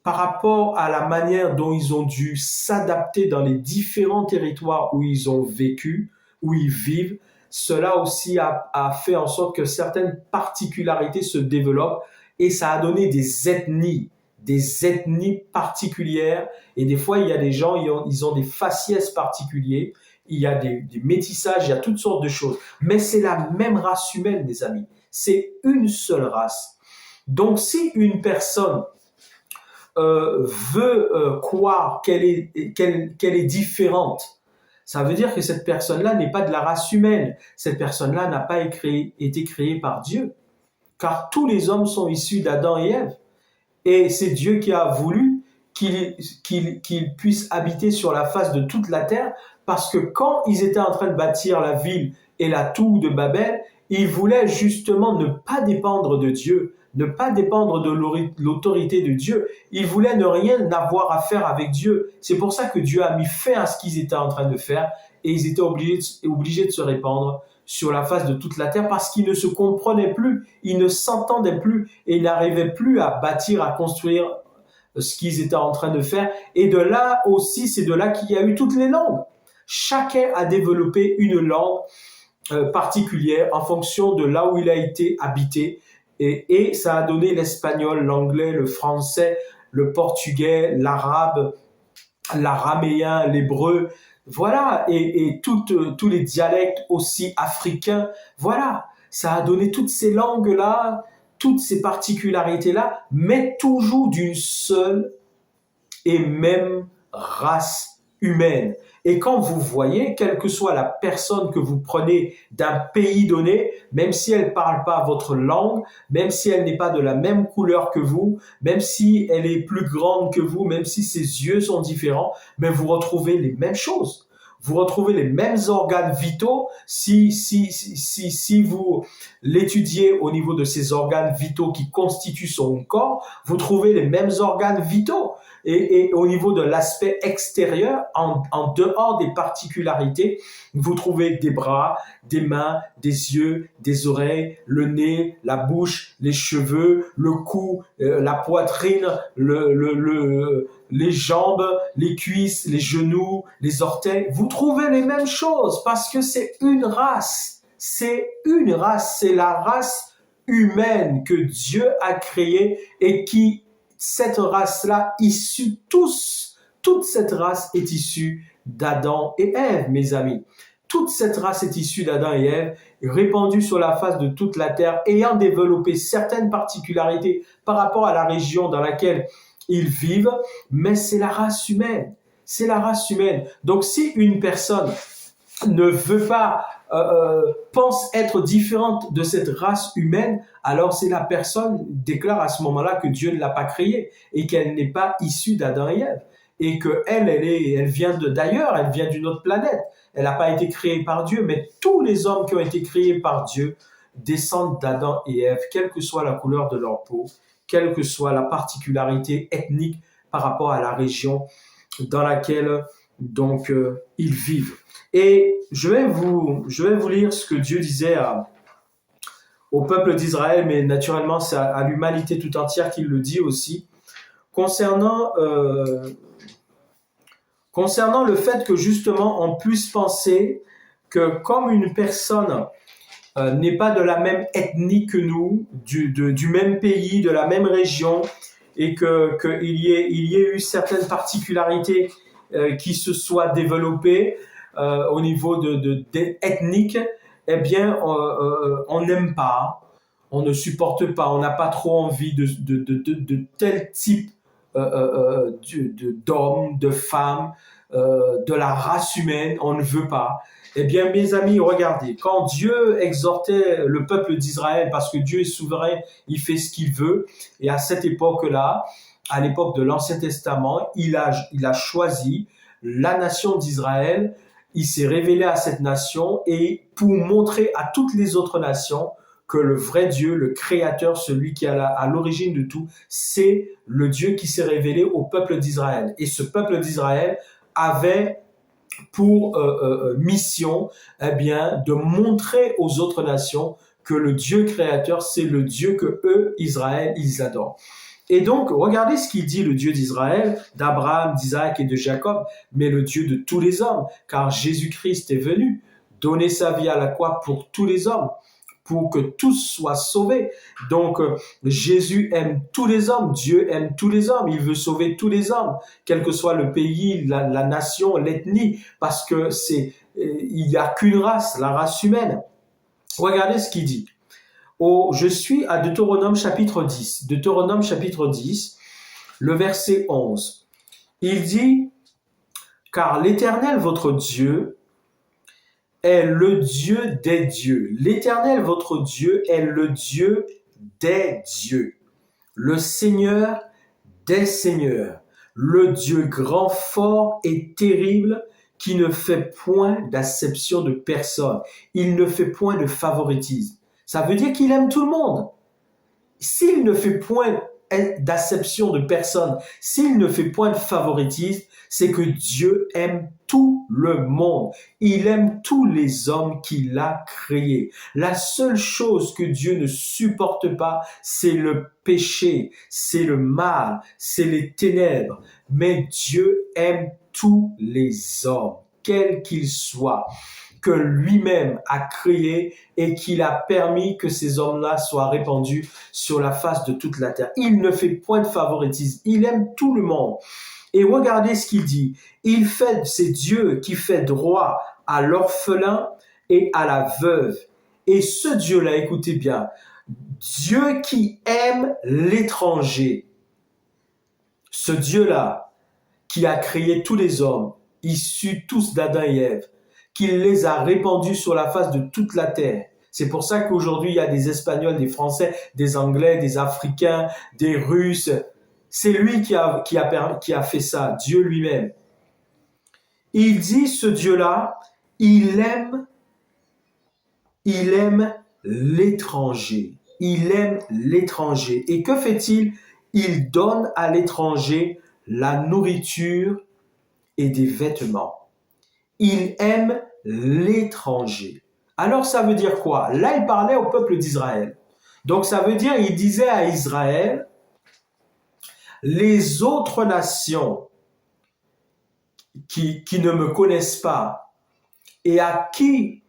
par rapport à la manière dont ils ont dû s'adapter dans les différents territoires où ils ont vécu, où ils vivent, cela aussi a fait en sorte que certaines particularités se développent et ça a donné des ethnies particulières. Et des fois, il y a des gens, ils ont des faciès particuliers, il y a des métissages, il y a toutes sortes de choses. Mais c'est la même race humaine, mes amis. C'est une seule race. Donc, si une personne veut croire qu'elle est différente, ça veut dire que cette personne-là n'est pas de la race humaine. Cette personne-là n'a pas été créée par Dieu. Car tous les hommes sont issus d'Adam et Ève. Et c'est Dieu qui a voulu qu'ils puissent habiter sur la face de toute la terre, parce que quand ils étaient en train de bâtir la ville et la tour de Babel, ils voulaient justement ne pas dépendre de Dieu, ne pas dépendre de l'autorité de Dieu. Ils voulaient ne rien avoir à faire avec Dieu. C'est pour ça que Dieu a mis fin à ce qu'ils étaient en train de faire et ils étaient obligés de se répandre sur la face de toute la terre parce qu'ils ne se comprenaient plus, ils ne s'entendaient plus et ils n'arrivaient plus à bâtir, à construire ce qu'ils étaient en train de faire. Et de là aussi, c'est de là qu'il y a eu toutes les langues. Chacun a développé une langue particulière en fonction de là où il a été habité. Et ça a donné l'espagnol, l'anglais, le français, le portugais, l'arabe, l'araméen, l'hébreu. Voilà, et tous les dialectes aussi africains. Voilà, ça a donné toutes ces langues-là, toutes ces particularités-là, mais toujours d'une seule et même race humaine. Et quand vous voyez, quelle que soit la personne que vous prenez d'un pays donné, même si elle ne parle pas votre langue, même si elle n'est pas de la même couleur que vous, même si elle est plus grande que vous, même si ses yeux sont différents, mais vous retrouvez les mêmes choses. Vous retrouvez les mêmes organes vitaux si vous l'étudiez au niveau de ces organes vitaux qui constituent son corps, vous trouvez les mêmes organes vitaux. Et au niveau de l'aspect extérieur, en dehors des particularités, vous trouvez des bras, des mains, des yeux, des oreilles, le nez, la bouche, les cheveux, le cou, la poitrine, les jambes, les cuisses, les genoux, les orteils. Vous trouvez les mêmes choses parce que c'est une race. C'est une race, c'est la race humaine que Dieu a créée et qui cette race-là, toute cette race est issue d'Adam et Ève, mes amis. Toute cette race est issue d'Adam et Ève, répandue sur la face de toute la terre, ayant développé certaines particularités par rapport à la région dans laquelle ils vivent, mais c'est la race humaine. C'est la race humaine. Donc, si une personne ne veut pas, pense être différente de cette race humaine, alors c'est la personne déclare à ce moment-là que Dieu ne l'a pas créée et qu'elle n'est pas issue d'Adam et Ève et que elle vient d'ailleurs, elle vient d'une autre planète. Elle n'a pas été créée par Dieu, mais tous les hommes qui ont été créés par Dieu descendent d'Adam et Ève, quelle que soit la couleur de leur peau, quelle que soit la particularité ethnique par rapport à la région dans laquelle donc ils vivent. Et je vais vous lire ce que Dieu disait au peuple d'Israël, mais naturellement c'est à l'humanité tout entière qu'il le dit aussi, concernant le fait que justement on puisse penser que comme une personne n'est pas de la même ethnie que nous, du même pays, de la même région, et qu'il y ait eu certaines particularités qui se soient développées au niveau ethnique, eh bien, on n'aime pas, on ne supporte pas, on n'a pas trop envie de tel type d'hommes, de femmes, de la race humaine, on ne veut pas. Eh bien, mes amis, regardez, quand Dieu exhortait le peuple d'Israël, parce que Dieu est souverain, il fait ce qu'il veut, et à cette époque-là, à l'époque de l'Ancien Testament, il a choisi la nation d'Israël, il s'est révélé à cette nation, et pour montrer à toutes les autres nations que le vrai Dieu, le Créateur, celui qui est à l'origine de tout, c'est le Dieu qui s'est révélé au peuple d'Israël. Et ce peuple d'Israël avait pour mission, eh bien, de montrer aux autres nations que le Dieu créateur, c'est le Dieu que eux, Israël, ils adorent. Et donc, regardez ce qu'il dit, le Dieu d'Israël, d'Abraham, d'Isaac et de Jacob, mais le Dieu de tous les hommes, car Jésus-Christ est venu donner sa vie à la croix pour tous les hommes, pour que tous soient sauvés. Donc, Jésus aime tous les hommes, Dieu aime tous les hommes, il veut sauver tous les hommes, quel que soit le pays, la nation, l'ethnie, parce que il n'y a qu'une race, la race humaine. Regardez ce qu'il dit. Je suis à Deutéronome chapitre 10. Deutéronome chapitre 10, le verset 11. Il dit, « Car l'Éternel, votre Dieu, est le Dieu des dieux. L'Éternel, votre Dieu, est le Dieu des dieux. Le Seigneur des seigneurs. Le Dieu grand, fort et terrible qui ne fait point d'acception de personne. Il ne fait point de favoritisme. » Ça veut dire qu'il aime tout le monde. S'il ne fait point d'acception de personne, s'il ne fait point de favoritisme, c'est que Dieu aime tout le monde. Il aime tous les hommes qu'il a créés. La seule chose que Dieu ne supporte pas, c'est le péché, c'est le mal, c'est les ténèbres. Mais Dieu aime tous les hommes, quels qu'ils soient, que lui-même a créé et qu'il a permis que ces hommes-là soient répandus sur la face de toute la terre. Il ne fait point de favoritisme. Il aime tout le monde. Et regardez ce qu'il dit. C'est Dieu qui fait droit à l'orphelin et à la veuve. Et ce Dieu-là, écoutez bien, Dieu qui aime l'étranger. Ce Dieu-là qui a créé tous les hommes, issus tous d'Adam et Ève, qu'il les a répandus sur la face de toute la terre. C'est pour ça qu'aujourd'hui, il y a des Espagnols, des Français, des Anglais, des Africains, des Russes. C'est lui qui a fait ça, Dieu lui-même. Il dit, ce Dieu-là, il aime l'étranger. Il aime l'étranger. Et que fait-il? Il donne à l'étranger la nourriture et des vêtements. Il aime l'étranger. Alors ça veut dire quoi? Là, il parlait au peuple d'Israël. Donc ça veut dire, il disait à Israël, les autres nations qui ne me connaissent pas et à qui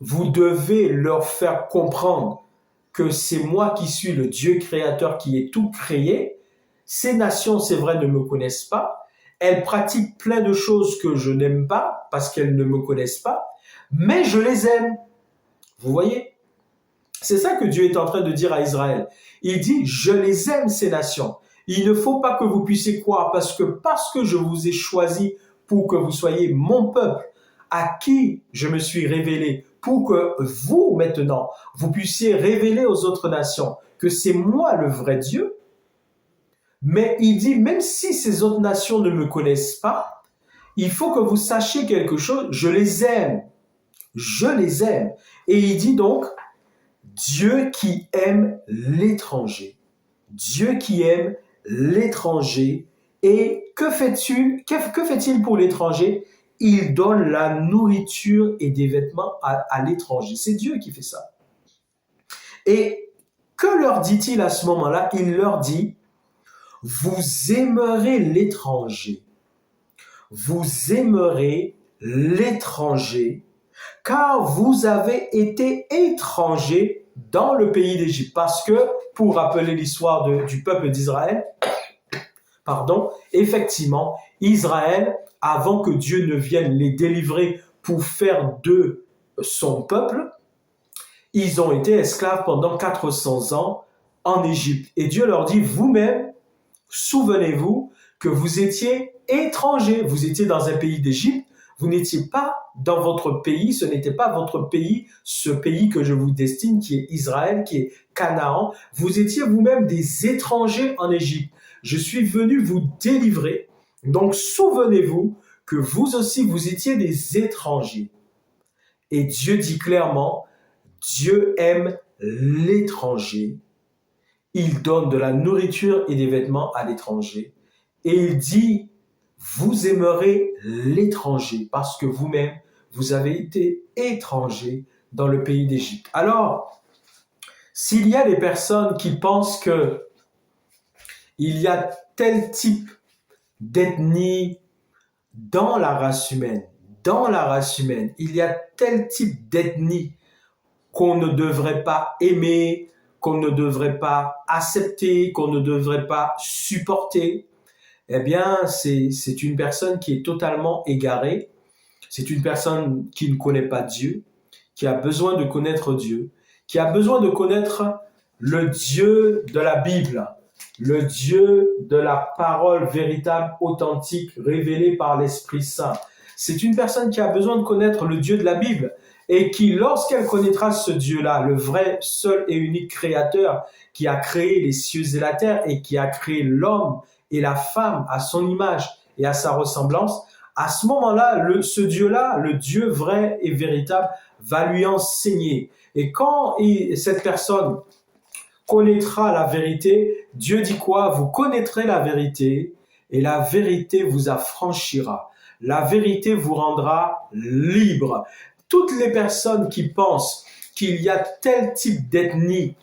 vous devez leur faire comprendre que c'est moi qui suis le Dieu créateur qui est tout créé, ces nations, c'est vrai, ne me connaissent pas. Elles pratiquent plein de choses que je n'aime pas parce qu'elles ne me connaissent pas, mais je les aime. Vous voyez? C'est ça que Dieu est en train de dire à Israël. Il dit, je les aime, ces nations. Il ne faut pas que vous puissiez croire parce que je vous ai choisi pour que vous soyez mon peuple, à qui je me suis révélé, pour que vous, maintenant, vous puissiez révéler aux autres nations que c'est moi le vrai Dieu. Mais il dit, même si ces autres nations ne me connaissent pas, il faut que vous sachiez quelque chose, je les aime. Je les aime. Et il dit donc, Dieu qui aime l'étranger. Dieu qui aime l'étranger. Et que fait-il pour l'étranger? Il donne la nourriture et des vêtements à l'étranger. C'est Dieu qui fait ça. Et que leur dit-il à ce moment-là? Il leur dit, vous aimerez l'étranger. Vous aimerez l'étranger, car vous avez été étrangers dans le pays d'Égypte. Parce que, pour rappeler l'histoire du peuple d'Israël, effectivement, Israël, avant que Dieu ne vienne les délivrer pour faire d'eux son peuple, ils ont été esclaves pendant 400 ans en Égypte. Et Dieu leur dit, vous-même, souvenez-vous que vous étiez étrangers, vous étiez dans un pays d'Égypte, vous n'étiez pas dans votre pays, ce n'était pas votre pays, ce pays que je vous destine, qui est Israël, qui est Canaan. Vous étiez vous-même des étrangers en Égypte. Je suis venu vous délivrer. Donc souvenez-vous que vous aussi, vous étiez des étrangers. Et Dieu dit clairement, Dieu aime l'étranger. Il donne de la nourriture et des vêtements à l'étranger. Et il dit, vous aimerez l'étranger parce que vous-même, vous avez été étranger dans le pays d'Égypte. Alors, s'il y a des personnes qui pensent que il y a tel type d'ethnie dans la race humaine, il y a tel type d'ethnie qu'on ne devrait pas aimer, qu'on ne devrait pas accepter, qu'on ne devrait pas supporter, eh bien, c'est une personne qui est totalement égarée. C'est une personne qui ne connaît pas Dieu, qui a besoin de connaître Dieu, qui a besoin de connaître le Dieu de la Bible, le Dieu de la parole véritable, authentique, révélée par l'Esprit Saint. C'est une personne qui a besoin de connaître le Dieu de la Bible et qui, lorsqu'elle connaîtra ce Dieu-là, le vrai, seul et unique créateur qui a créé les cieux et la terre et qui a créé l'homme et la femme à son image et à sa ressemblance, à ce moment-là, ce Dieu-là, le Dieu vrai et véritable, va lui enseigner. Et quand cette personne connaîtra la vérité, Dieu dit quoi? Vous connaîtrez la vérité et la vérité vous affranchira. La vérité vous rendra libre. Toutes les personnes qui pensent qu'il y a tel type d'ethnie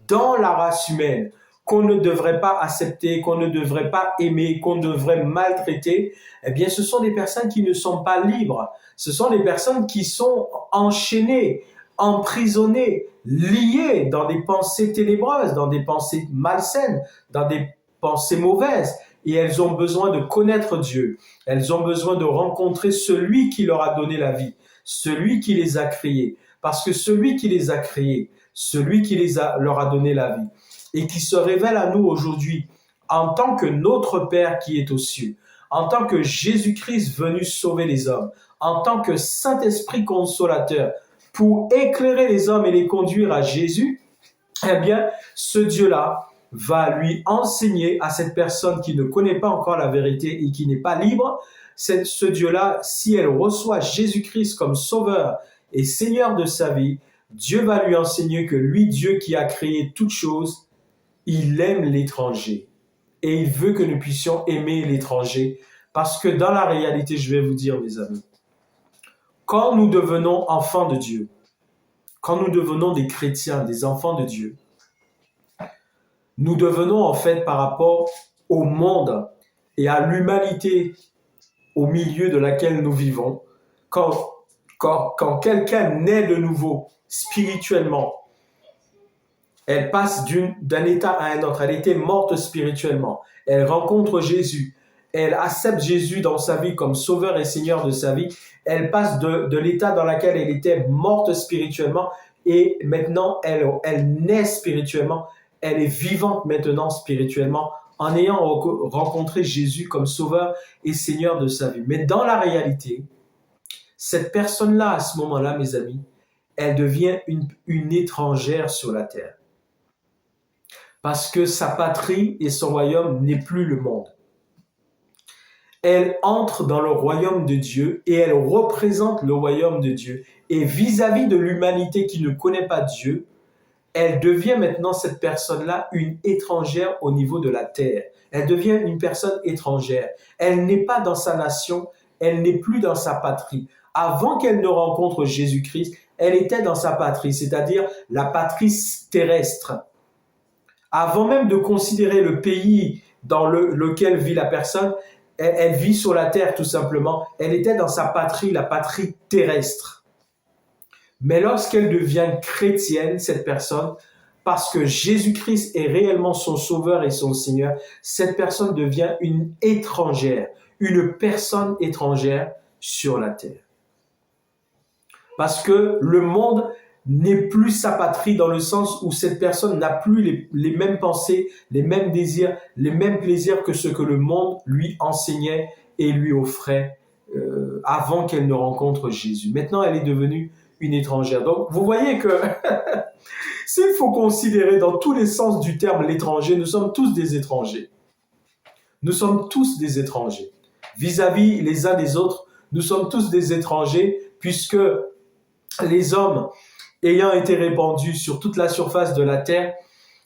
dans la race humaine qu'on ne devrait pas accepter, qu'on ne devrait pas aimer, qu'on devrait maltraiter, eh bien, ce sont des personnes qui ne sont pas libres. Ce sont des personnes qui sont enchaînées, emprisonnées, liées dans des pensées ténébreuses, dans des pensées malsaines, dans des pensées mauvaises. Et elles ont besoin de connaître Dieu. Elles ont besoin de rencontrer celui qui leur a donné la vie, celui qui les a créés. Parce que celui qui les a créés, celui qui leur a donné la vie, et qui se révèle à nous aujourd'hui en tant que notre Père qui est aux cieux, en tant que Jésus-Christ venu sauver les hommes, en tant que Saint-Esprit consolateur pour éclairer les hommes et les conduire à Jésus, eh bien, ce Dieu-là va lui enseigner à cette personne qui ne connaît pas encore la vérité et qui n'est pas libre, ce Dieu-là, si elle reçoit Jésus-Christ comme sauveur et Seigneur de sa vie, Dieu va lui enseigner que lui, Dieu qui a créé toutes choses, il aime l'étranger et il veut que nous puissions aimer l'étranger parce que dans la réalité, je vais vous dire, mes amis, quand nous devenons enfants de Dieu, quand nous devenons des chrétiens, des enfants de Dieu, nous devenons en fait par rapport au monde et à l'humanité au milieu de laquelle nous vivons, quand quelqu'un naît de nouveau spirituellement, elle passe d'un état à un autre. Elle était morte spirituellement. Elle rencontre Jésus. Elle accepte Jésus dans sa vie comme sauveur et seigneur de sa vie. Elle passe de l'état dans lequel elle était morte spirituellement et maintenant elle naît spirituellement. Elle est vivante maintenant spirituellement en ayant rencontré Jésus comme sauveur et seigneur de sa vie. Mais dans la réalité, cette personne-là, à ce moment-là, mes amis, elle devient une étrangère sur la terre. Parce que sa patrie et son royaume n'est plus le monde. Elle entre dans le royaume de Dieu et elle représente le royaume de Dieu. Et vis-à-vis de l'humanité qui ne connaît pas Dieu, elle devient maintenant, cette personne-là, une étrangère au niveau de la terre. Elle devient une personne étrangère. Elle n'est pas dans sa nation, elle n'est plus dans sa patrie. Avant qu'elle ne rencontre Jésus-Christ, elle était dans sa patrie, c'est-à-dire la patrie terrestre. Avant même de considérer le pays dans lequel vit la personne, elle vit sur la terre tout simplement. Elle était dans sa patrie, la patrie terrestre. Mais lorsqu'elle devient chrétienne, cette personne, parce que Jésus-Christ est réellement son sauveur et son Seigneur, cette personne devient une étrangère, une personne étrangère sur la terre. Parce que le monde n'est plus sa patrie dans le sens où cette personne n'a plus les mêmes pensées, les mêmes désirs, les mêmes plaisirs que ce que le monde lui enseignait et lui offrait avant qu'elle ne rencontre Jésus. Maintenant, elle est devenue une étrangère. Donc, vous voyez que s'il faut considérer dans tous les sens du terme l'étranger, nous sommes tous des étrangers. Nous sommes tous des étrangers. Vis-à-vis les uns des autres, nous sommes tous des étrangers puisque les hommes ayant été répandus sur toute la surface de la terre,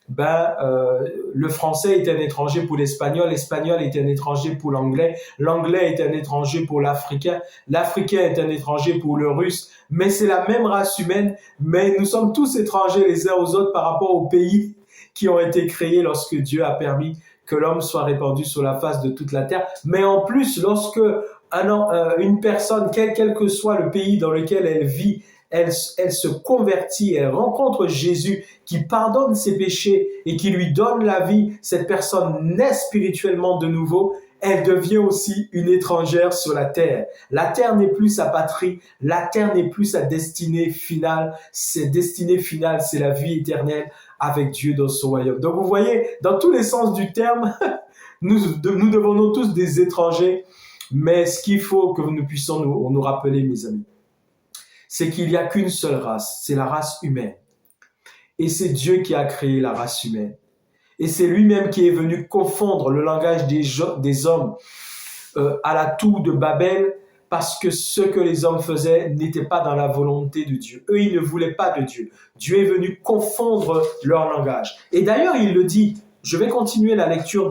le français est un étranger pour l'espagnol, l'espagnol est un étranger pour l'anglais, l'anglais est un étranger pour l'africain, l'africain est un étranger pour le russe, mais c'est la même race humaine, mais nous sommes tous étrangers les uns aux autres par rapport aux pays qui ont été créés lorsque Dieu a permis que l'homme soit répandu sur la face de toute la terre. Mais en plus, lorsque une personne, quel que soit le pays dans lequel elle vit, elle se convertit, elle rencontre Jésus qui pardonne ses péchés et qui lui donne la vie, cette personne naît spirituellement de nouveau, elle devient aussi une étrangère sur la terre. La terre n'est plus sa patrie, la terre n'est plus sa destinée finale. Sa destinée finale, c'est la vie éternelle avec Dieu dans son royaume. Donc vous voyez, dans tous les sens du terme, nous devenons tous des étrangers, mais ce qu'il faut que nous puissions nous rappeler, mes amis, c'est qu'il n'y a qu'une seule race, c'est la race humaine. Et c'est Dieu qui a créé la race humaine. Et c'est lui-même qui est venu confondre le langage des hommes à la tour de Babel, parce que ce que les hommes faisaient n'était pas dans la volonté de Dieu. Eux, ils ne voulaient pas de Dieu. Dieu est venu confondre leur langage. Et d'ailleurs, il le dit, je vais continuer la lecture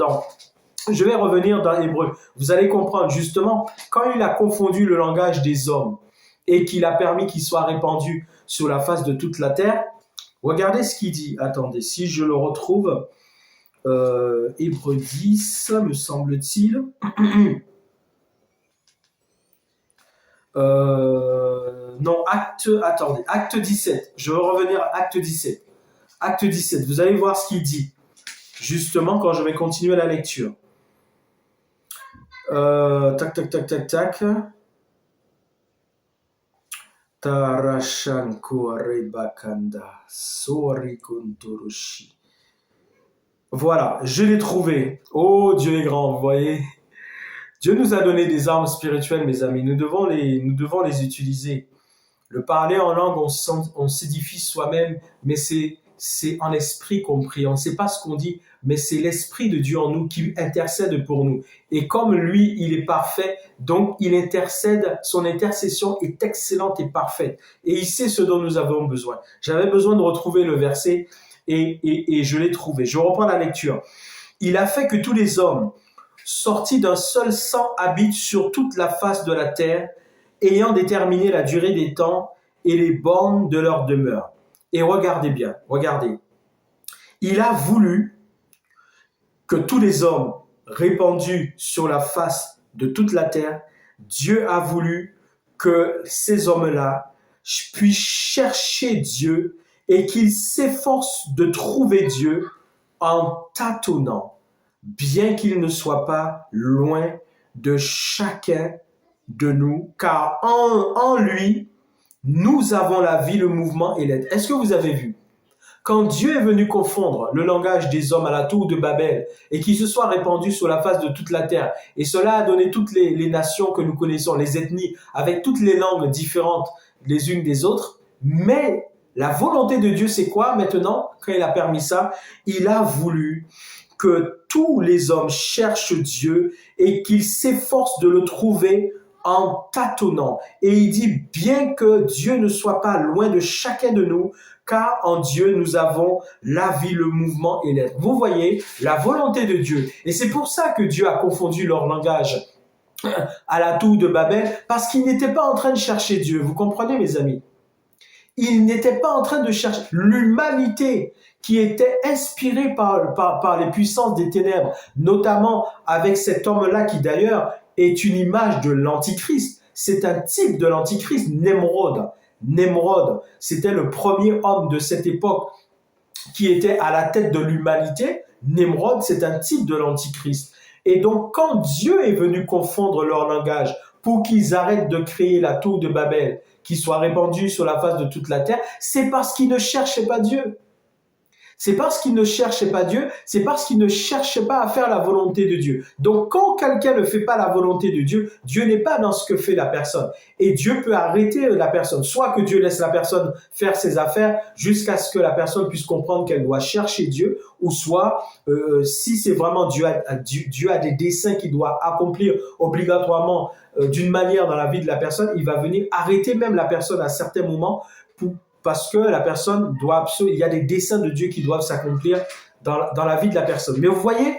je vais revenir dans Hébreu. Vous allez comprendre, justement, quand il a confondu le langage des hommes et qu'il a permis qu'il soit répandu sur la face de toute la terre, regardez ce qu'il dit. Attendez, si je le retrouve, Hébreu 10, me semble-t-il. Non, Acte 17. Je vais revenir à Acte 17. Acte 17, vous allez voir ce qu'il dit, justement, quand je vais continuer la lecture. Tac. Voilà, je l'ai trouvé. Oh, Dieu est grand, vous voyez. Dieu nous a donné des armes spirituelles, mes amis. Nous devons les utiliser. Le parler en langue, on s'édifie soi-même, mais c'est en esprit qu'on prie. On ne sait pas ce qu'on dit, mais c'est l'Esprit de Dieu en nous qui intercède pour nous. Et comme lui, il est parfait, donc il intercède, son intercession est excellente et parfaite. Et il sait ce dont nous avons besoin. J'avais besoin de retrouver le verset et je l'ai trouvé. Je reprends la lecture. Il a fait que tous les hommes, sortis d'un seul sang, habitent sur toute la face de la terre, ayant déterminé la durée des temps et les bornes de leur demeure. Et regardez bien, regardez. Il a voulu que tous les hommes répandus sur la face de toute la terre, Dieu a voulu que ces hommes-là puissent chercher Dieu et qu'ils s'efforcent de trouver Dieu en tâtonnant, bien qu'ils ne soient pas loin de chacun de nous, car en lui, nous avons la vie, le mouvement et l'aide. Est-ce que vous avez vu? Quand Dieu est venu confondre le langage des hommes à la tour de Babel et qu'il se soit répandu sur la face de toute la terre, et cela a donné toutes les nations que nous connaissons, les ethnies, avec toutes les langues différentes les unes des autres, mais la volonté de Dieu, c'est quoi maintenant? Quand il a permis ça, il a voulu que tous les hommes cherchent Dieu et qu'ils s'efforcent de le trouver en tâtonnant. Et il dit, bien que Dieu ne soit pas loin de chacun de nous, car en Dieu, nous avons la vie, le mouvement et l'être. Vous voyez, la volonté de Dieu. Et c'est pour ça que Dieu a confondu leur langage à la tour de Babel, parce qu'ils n'étaient pas en train de chercher Dieu. Vous comprenez, mes amis? Ils n'étaient pas en train de chercher l'humanité qui était inspirée par les puissances des ténèbres, notamment avec cet homme-là qui d'ailleurs est une image de l'Antichrist. C'est un type de l'Antichrist, Nemrod. Nemrod, c'était le premier homme de cette époque qui était à la tête de l'humanité. Nemrod, c'est un type de l'Antichrist. Et donc, quand Dieu est venu confondre leur langage pour qu'ils arrêtent de créer la tour de Babel, qui soit répandue sur la face de toute la terre, c'est parce qu'ils ne cherchaient pas Dieu. C'est parce qu'ils ne cherchaient pas Dieu, c'est parce qu'ils ne cherchaient pas à faire la volonté de Dieu. Donc, quand quelqu'un ne fait pas la volonté de Dieu, Dieu n'est pas dans ce que fait la personne. Et Dieu peut arrêter la personne. Soit que Dieu laisse la personne faire ses affaires jusqu'à ce que la personne puisse comprendre qu'elle doit chercher Dieu, ou soit, si c'est vraiment Dieu a des desseins qu'il doit accomplir obligatoirement d'une manière dans la vie de la personne, il va venir arrêter même la personne à certains moments parce que la personne il y a des desseins de Dieu qui doivent s'accomplir dans la vie de la personne. Mais vous voyez,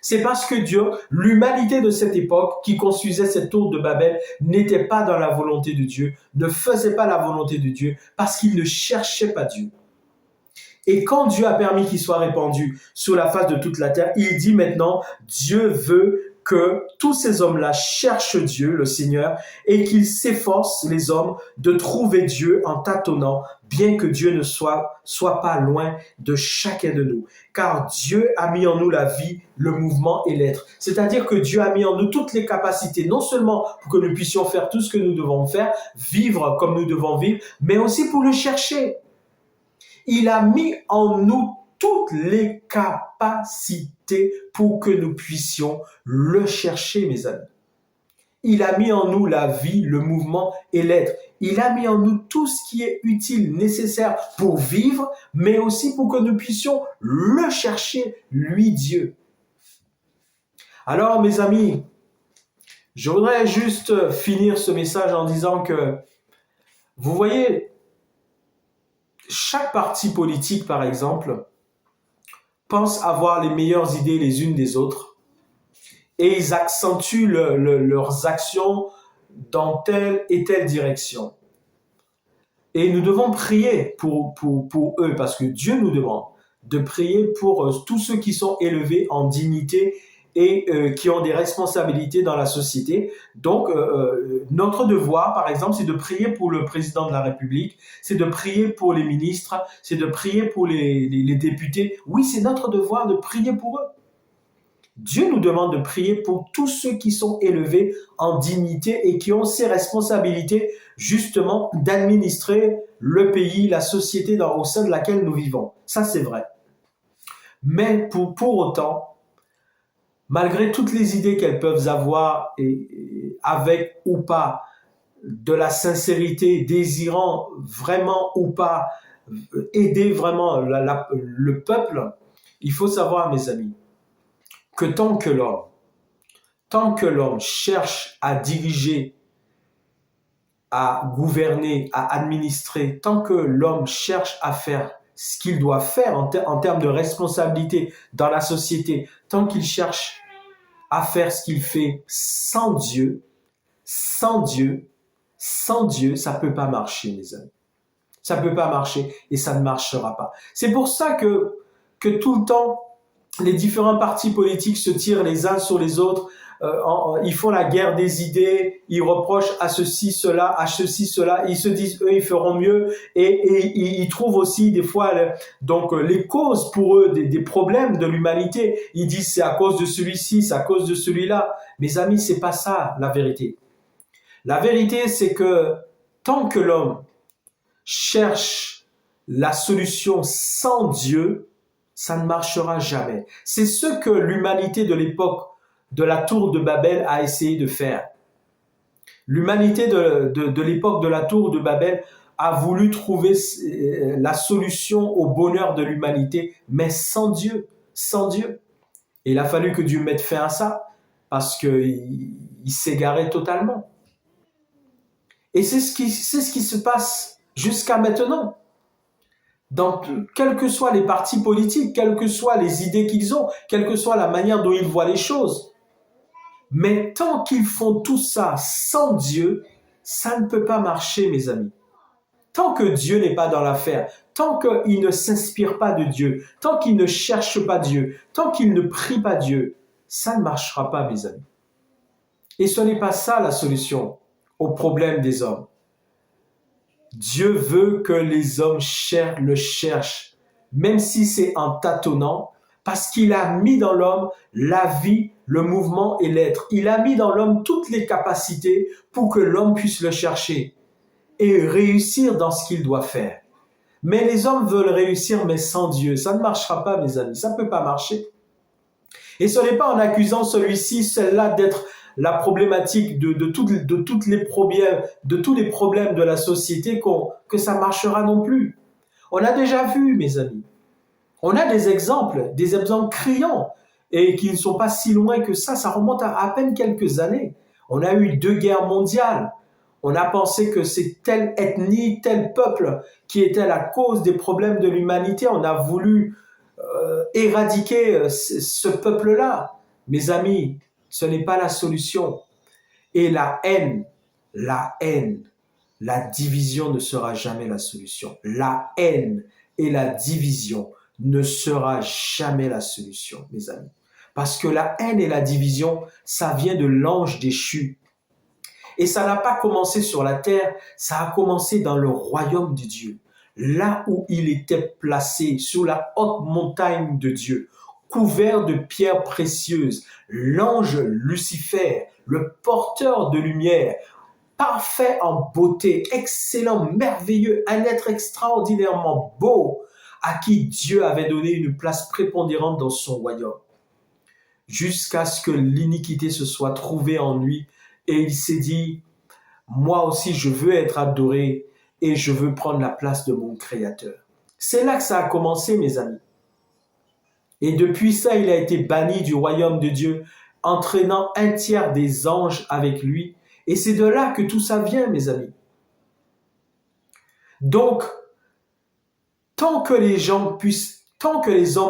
c'est parce que Dieu, l'humanité de cette époque qui construisait cette tour de Babel n'était pas dans la volonté de Dieu, ne faisait pas la volonté de Dieu, parce qu'il ne cherchait pas Dieu. Et quand Dieu a permis qu'il soit répandu sur la face de toute la terre, il dit maintenant, Dieu veut que tous ces hommes-là cherchent Dieu, le Seigneur, et qu'ils s'efforcent, les hommes, de trouver Dieu en tâtonnant, bien que Dieu ne soit pas loin de chacun de nous. Car Dieu a mis en nous la vie, le mouvement et l'être. C'est-à-dire que Dieu a mis en nous toutes les capacités, non seulement pour que nous puissions faire tout ce que nous devons faire, vivre comme nous devons vivre, mais aussi pour le chercher. Il a mis en nous toutes les capacités pour que nous puissions le chercher, mes amis. Il a mis en nous la vie, le mouvement et l'être. Il a mis en nous tout ce qui est utile, nécessaire pour vivre, mais aussi pour que nous puissions le chercher, lui, Dieu. Alors, mes amis, je voudrais juste finir ce message en disant que, vous voyez, chaque parti politique, par exemple, pense avoir les meilleures idées les unes des autres et ils accentuent leurs actions dans telle et telle direction. Et nous devons prier pour eux parce que Dieu nous demande de prier pour tous ceux qui sont élevés en dignité et qui ont des responsabilités dans la société. Donc, notre devoir, par exemple, c'est de prier pour le président de la République, c'est de prier pour les ministres, c'est de prier pour les députés. Oui, c'est notre devoir de prier pour eux. Dieu nous demande de prier pour tous ceux qui sont élevés en dignité et qui ont ces responsabilités, justement, d'administrer le pays, la société au sein de laquelle nous vivons. Ça, c'est vrai. Mais pour autant, malgré toutes les idées qu'elles peuvent avoir, et avec ou pas de la sincérité, désirant vraiment ou pas aider vraiment le peuple, il faut savoir, mes amis, que tant que l'homme cherche à diriger, à gouverner, à administrer, tant que l'homme cherche à faire ce qu'il doit faire en termes de responsabilité dans la société, tant qu'il cherche à faire ce qu'il fait sans Dieu, ça peut pas marcher, mes amis. Ça peut pas marcher et ça ne marchera pas. C'est pour ça que tout le temps, les différents partis politiques se tirent les uns sur les autres, ils font la guerre des idées, ils reprochent à ceci, cela, ils se disent eux ils feront mieux et ils trouvent aussi des fois donc les causes pour eux des problèmes de l'humanité. Ils disent c'est à cause de celui-ci, c'est à cause de celui-là. Mes amis, c'est pas ça la vérité. La vérité, c'est que tant que l'homme cherche la solution sans Dieu, ça ne marchera jamais. C'est ce que l'humanité de l'époque de la tour de Babel a essayé de faire. L'humanité de l'époque de la tour de Babel a voulu trouver la solution au bonheur de l'humanité, mais sans Dieu. Et il a fallu que Dieu mette fin à ça, parce qu'il s'égarait totalement. Et c'est ce qui se passe jusqu'à maintenant. Donc, quels que soient les partis politiques, quelles que soient les idées qu'ils ont, quelle que soit la manière dont ils voient les choses. Mais tant qu'ils font tout ça sans Dieu, ça ne peut pas marcher, mes amis. Tant que Dieu n'est pas dans l'affaire, tant qu'il ne s'inspire pas de Dieu, tant qu'il ne cherche pas Dieu, tant qu'il ne prie pas Dieu, ça ne marchera pas, mes amis. Et ce n'est pas ça la solution au problème des hommes. Dieu veut que les hommes le cherchent, même si c'est en tâtonnant, parce qu'il a mis dans l'homme la vie, le mouvement et l'être. Il a mis dans l'homme toutes les capacités pour que l'homme puisse le chercher et réussir dans ce qu'il doit faire. Mais les hommes veulent réussir, mais sans Dieu. Ça ne marchera pas, mes amis. Ça ne peut pas marcher. Et ce n'est pas en accusant celui-ci, celle-là d'être la problématique de tous les problèmes de la société que ça marchera non plus. On a déjà vu, mes amis. On a des exemples criants et qui ne sont pas si loin que ça remonte à peine quelques années. On a eu 2 guerres mondiales. On a pensé que c'est telle ethnie, tel peuple qui était la cause des problèmes de l'humanité. On a voulu éradiquer ce peuple-là. Mes amis, ce n'est pas la solution. Et la haine, la division ne sera jamais la solution. La haine et la division ne sera jamais la solution, mes amis. Parce que la haine et la division, ça vient de l'ange déchu. Et ça n'a pas commencé sur la terre, ça a commencé dans le royaume de Dieu. Là où il était placé, sur la haute montagne de Dieu, couvert de pierres précieuses, l'ange Lucifer, le porteur de lumière, parfait en beauté, excellent, merveilleux, un être extraordinairement beau, à qui Dieu avait donné une place prépondérante dans son royaume, jusqu'à ce que l'iniquité se soit trouvée en lui, et il s'est dit, moi aussi je veux être adoré, et je veux prendre la place de mon Créateur. C'est là que ça a commencé, mes amis. Et depuis ça, il a été banni du royaume de Dieu, entraînant un tiers des anges avec lui. Et c'est de là que tout ça vient, mes amis. Donc, tant que les hommes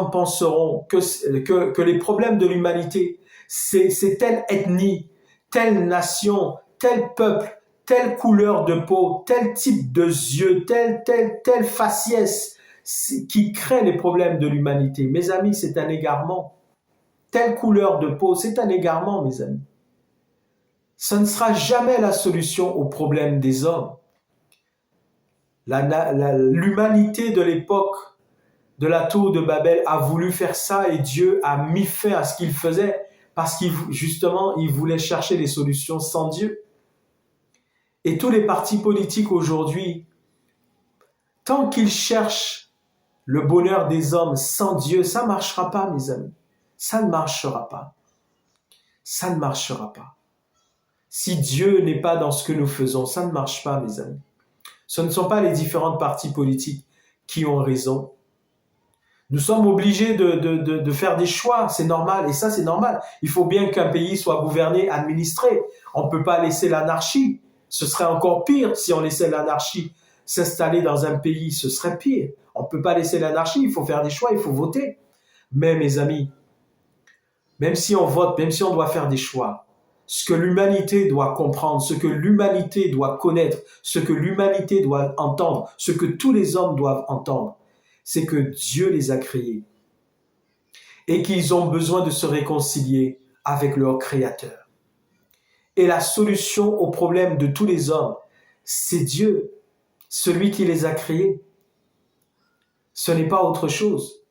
penseront que les problèmes de l'humanité, c'est telle ethnie, telle nation, tel peuple, telle couleur de peau, tel type de yeux, telle faciès qui crée les problèmes de l'humanité. Mes amis, c'est un égarement. Telle couleur de peau, c'est un égarement, mes amis. Ce ne sera jamais la solution aux problèmes des hommes. L'humanité de l'époque de la tour de Babel a voulu faire ça et Dieu a mis fin à ce qu'il faisait parce justement, il voulait chercher des solutions sans Dieu. Et tous les partis politiques aujourd'hui, tant qu'ils cherchent le bonheur des hommes sans Dieu, ça ne marchera pas, mes amis. Ça ne marchera pas. Ça ne marchera pas. Si Dieu n'est pas dans ce que nous faisons, ça ne marche pas, mes amis. Ce ne sont pas les différentes partis politiques qui ont raison. Nous sommes obligés de faire des choix, c'est normal, et ça c'est normal. Il faut bien qu'un pays soit gouverné, administré. On ne peut pas laisser l'anarchie. Ce serait encore pire si on laissait l'anarchie s'installer dans un pays, ce serait pire. On ne peut pas laisser l'anarchie, il faut faire des choix, il faut voter. Mais mes amis, même si on vote, même si on doit faire des choix, ce que l'humanité doit comprendre, ce que l'humanité doit connaître, ce que l'humanité doit entendre, ce que tous les hommes doivent entendre, c'est que Dieu les a créés et qu'ils ont besoin de se réconcilier avec leur Créateur. Et la solution au problème de tous les hommes, c'est Dieu, celui qui les a créés. Ce n'est pas autre chose.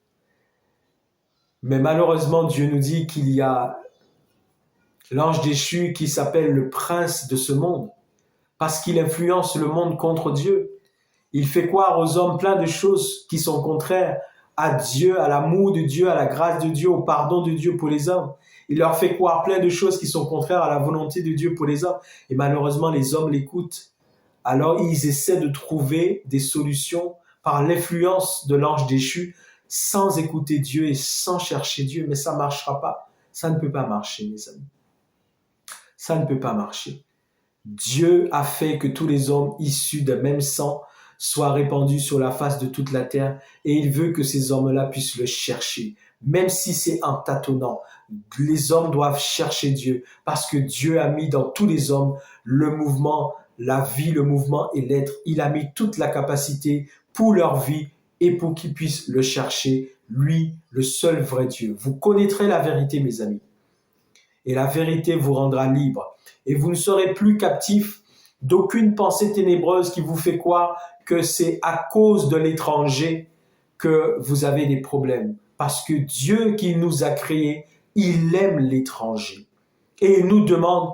Mais malheureusement, Dieu nous dit qu'il y a l'ange déchu qui s'appelle le prince de ce monde, parce qu'il influence le monde contre Dieu. Il fait croire aux hommes plein de choses qui sont contraires à Dieu, à l'amour de Dieu, à la grâce de Dieu, au pardon de Dieu pour les hommes. Il leur fait croire plein de choses qui sont contraires à la volonté de Dieu pour les hommes. Et malheureusement, les hommes l'écoutent. Alors, ils essaient de trouver des solutions par l'influence de l'ange déchu, sans écouter Dieu et sans chercher Dieu. Mais ça ne marchera pas. Ça ne peut pas marcher, mes amis. Ça ne peut pas marcher. Dieu a fait que tous les hommes issus d'un même sang soient répandus sur la face de toute la terre et il veut que ces hommes-là puissent le chercher. Même si c'est en tâtonnant, les hommes doivent chercher Dieu parce que Dieu a mis dans tous les hommes le mouvement, la vie, le mouvement et l'être. Il a mis toute la capacité pour leur vie et pour qu'ils puissent le chercher, lui, le seul vrai Dieu. Vous connaîtrez la vérité, mes amis. Et la vérité vous rendra libre. Et vous ne serez plus captif d'aucune pensée ténébreuse qui vous fait croire que c'est à cause de l'étranger que vous avez des problèmes. Parce que Dieu qui nous a créés, il aime l'étranger. Et il nous demande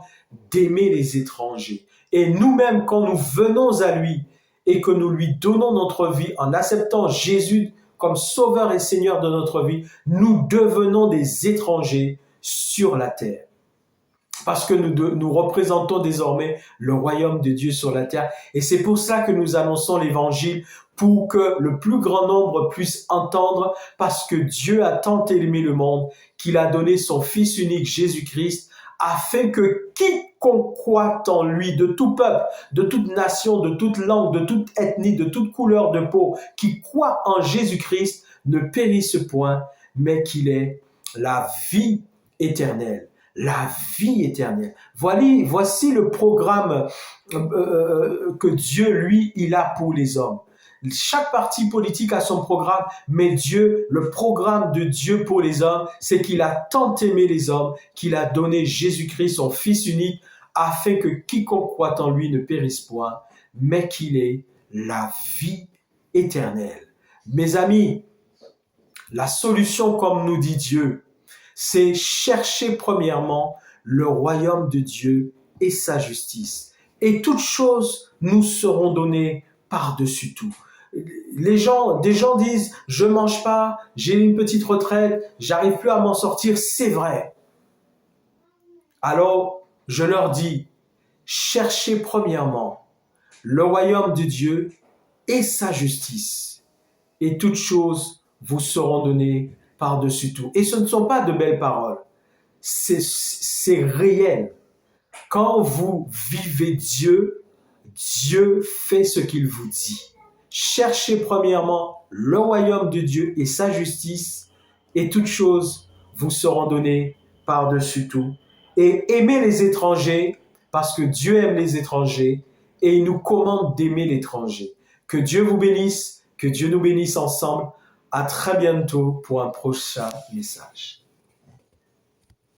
d'aimer les étrangers. Et nous-mêmes, quand nous venons à lui et que nous lui donnons notre vie en acceptant Jésus comme sauveur et Seigneur de notre vie, nous devenons des étrangers sur la terre. Parce que nous représentons désormais le royaume de Dieu sur la terre. Et c'est pour ça que nous annonçons l'évangile, pour que le plus grand nombre puisse entendre, parce que Dieu a tant aimé le monde qu'il a donné son Fils unique, Jésus-Christ, afin que quiconque croit en lui, de tout peuple, de toute nation, de toute langue, de toute ethnie, de toute couleur de peau, qui croit en Jésus-Christ, ne périsse point, mais qu'il ait la vie éternelle. La vie éternelle. Voici le programme que Dieu, lui, il a pour les hommes. Chaque parti politique a son programme, mais Dieu, le programme de Dieu pour les hommes, c'est qu'il a tant aimé les hommes qu'il a donné Jésus-Christ, son Fils unique, afin que quiconque croit en lui ne périsse point, mais qu'il ait la vie éternelle. Mes amis, la solution, comme nous dit Dieu, c'est chercher premièrement le royaume de Dieu et sa justice. Et toutes choses nous seront données par-dessus tout. Des gens disent, je mange pas, j'ai une petite retraite, j'arrive plus à m'en sortir, c'est vrai. Alors, je leur dis, cherchez premièrement le royaume de Dieu et sa justice. Et toutes choses vous seront données par-dessus tout. Et ce ne sont pas de belles paroles. C'est réel. Quand vous vivez Dieu, Dieu fait ce qu'il vous dit. Cherchez premièrement le royaume de Dieu et sa justice, et toutes choses vous seront données par-dessus tout. Et aimez les étrangers, parce que Dieu aime les étrangers, et il nous commande d'aimer l'étranger. Que Dieu vous bénisse, que Dieu nous bénisse ensemble. À très bientôt pour un prochain message.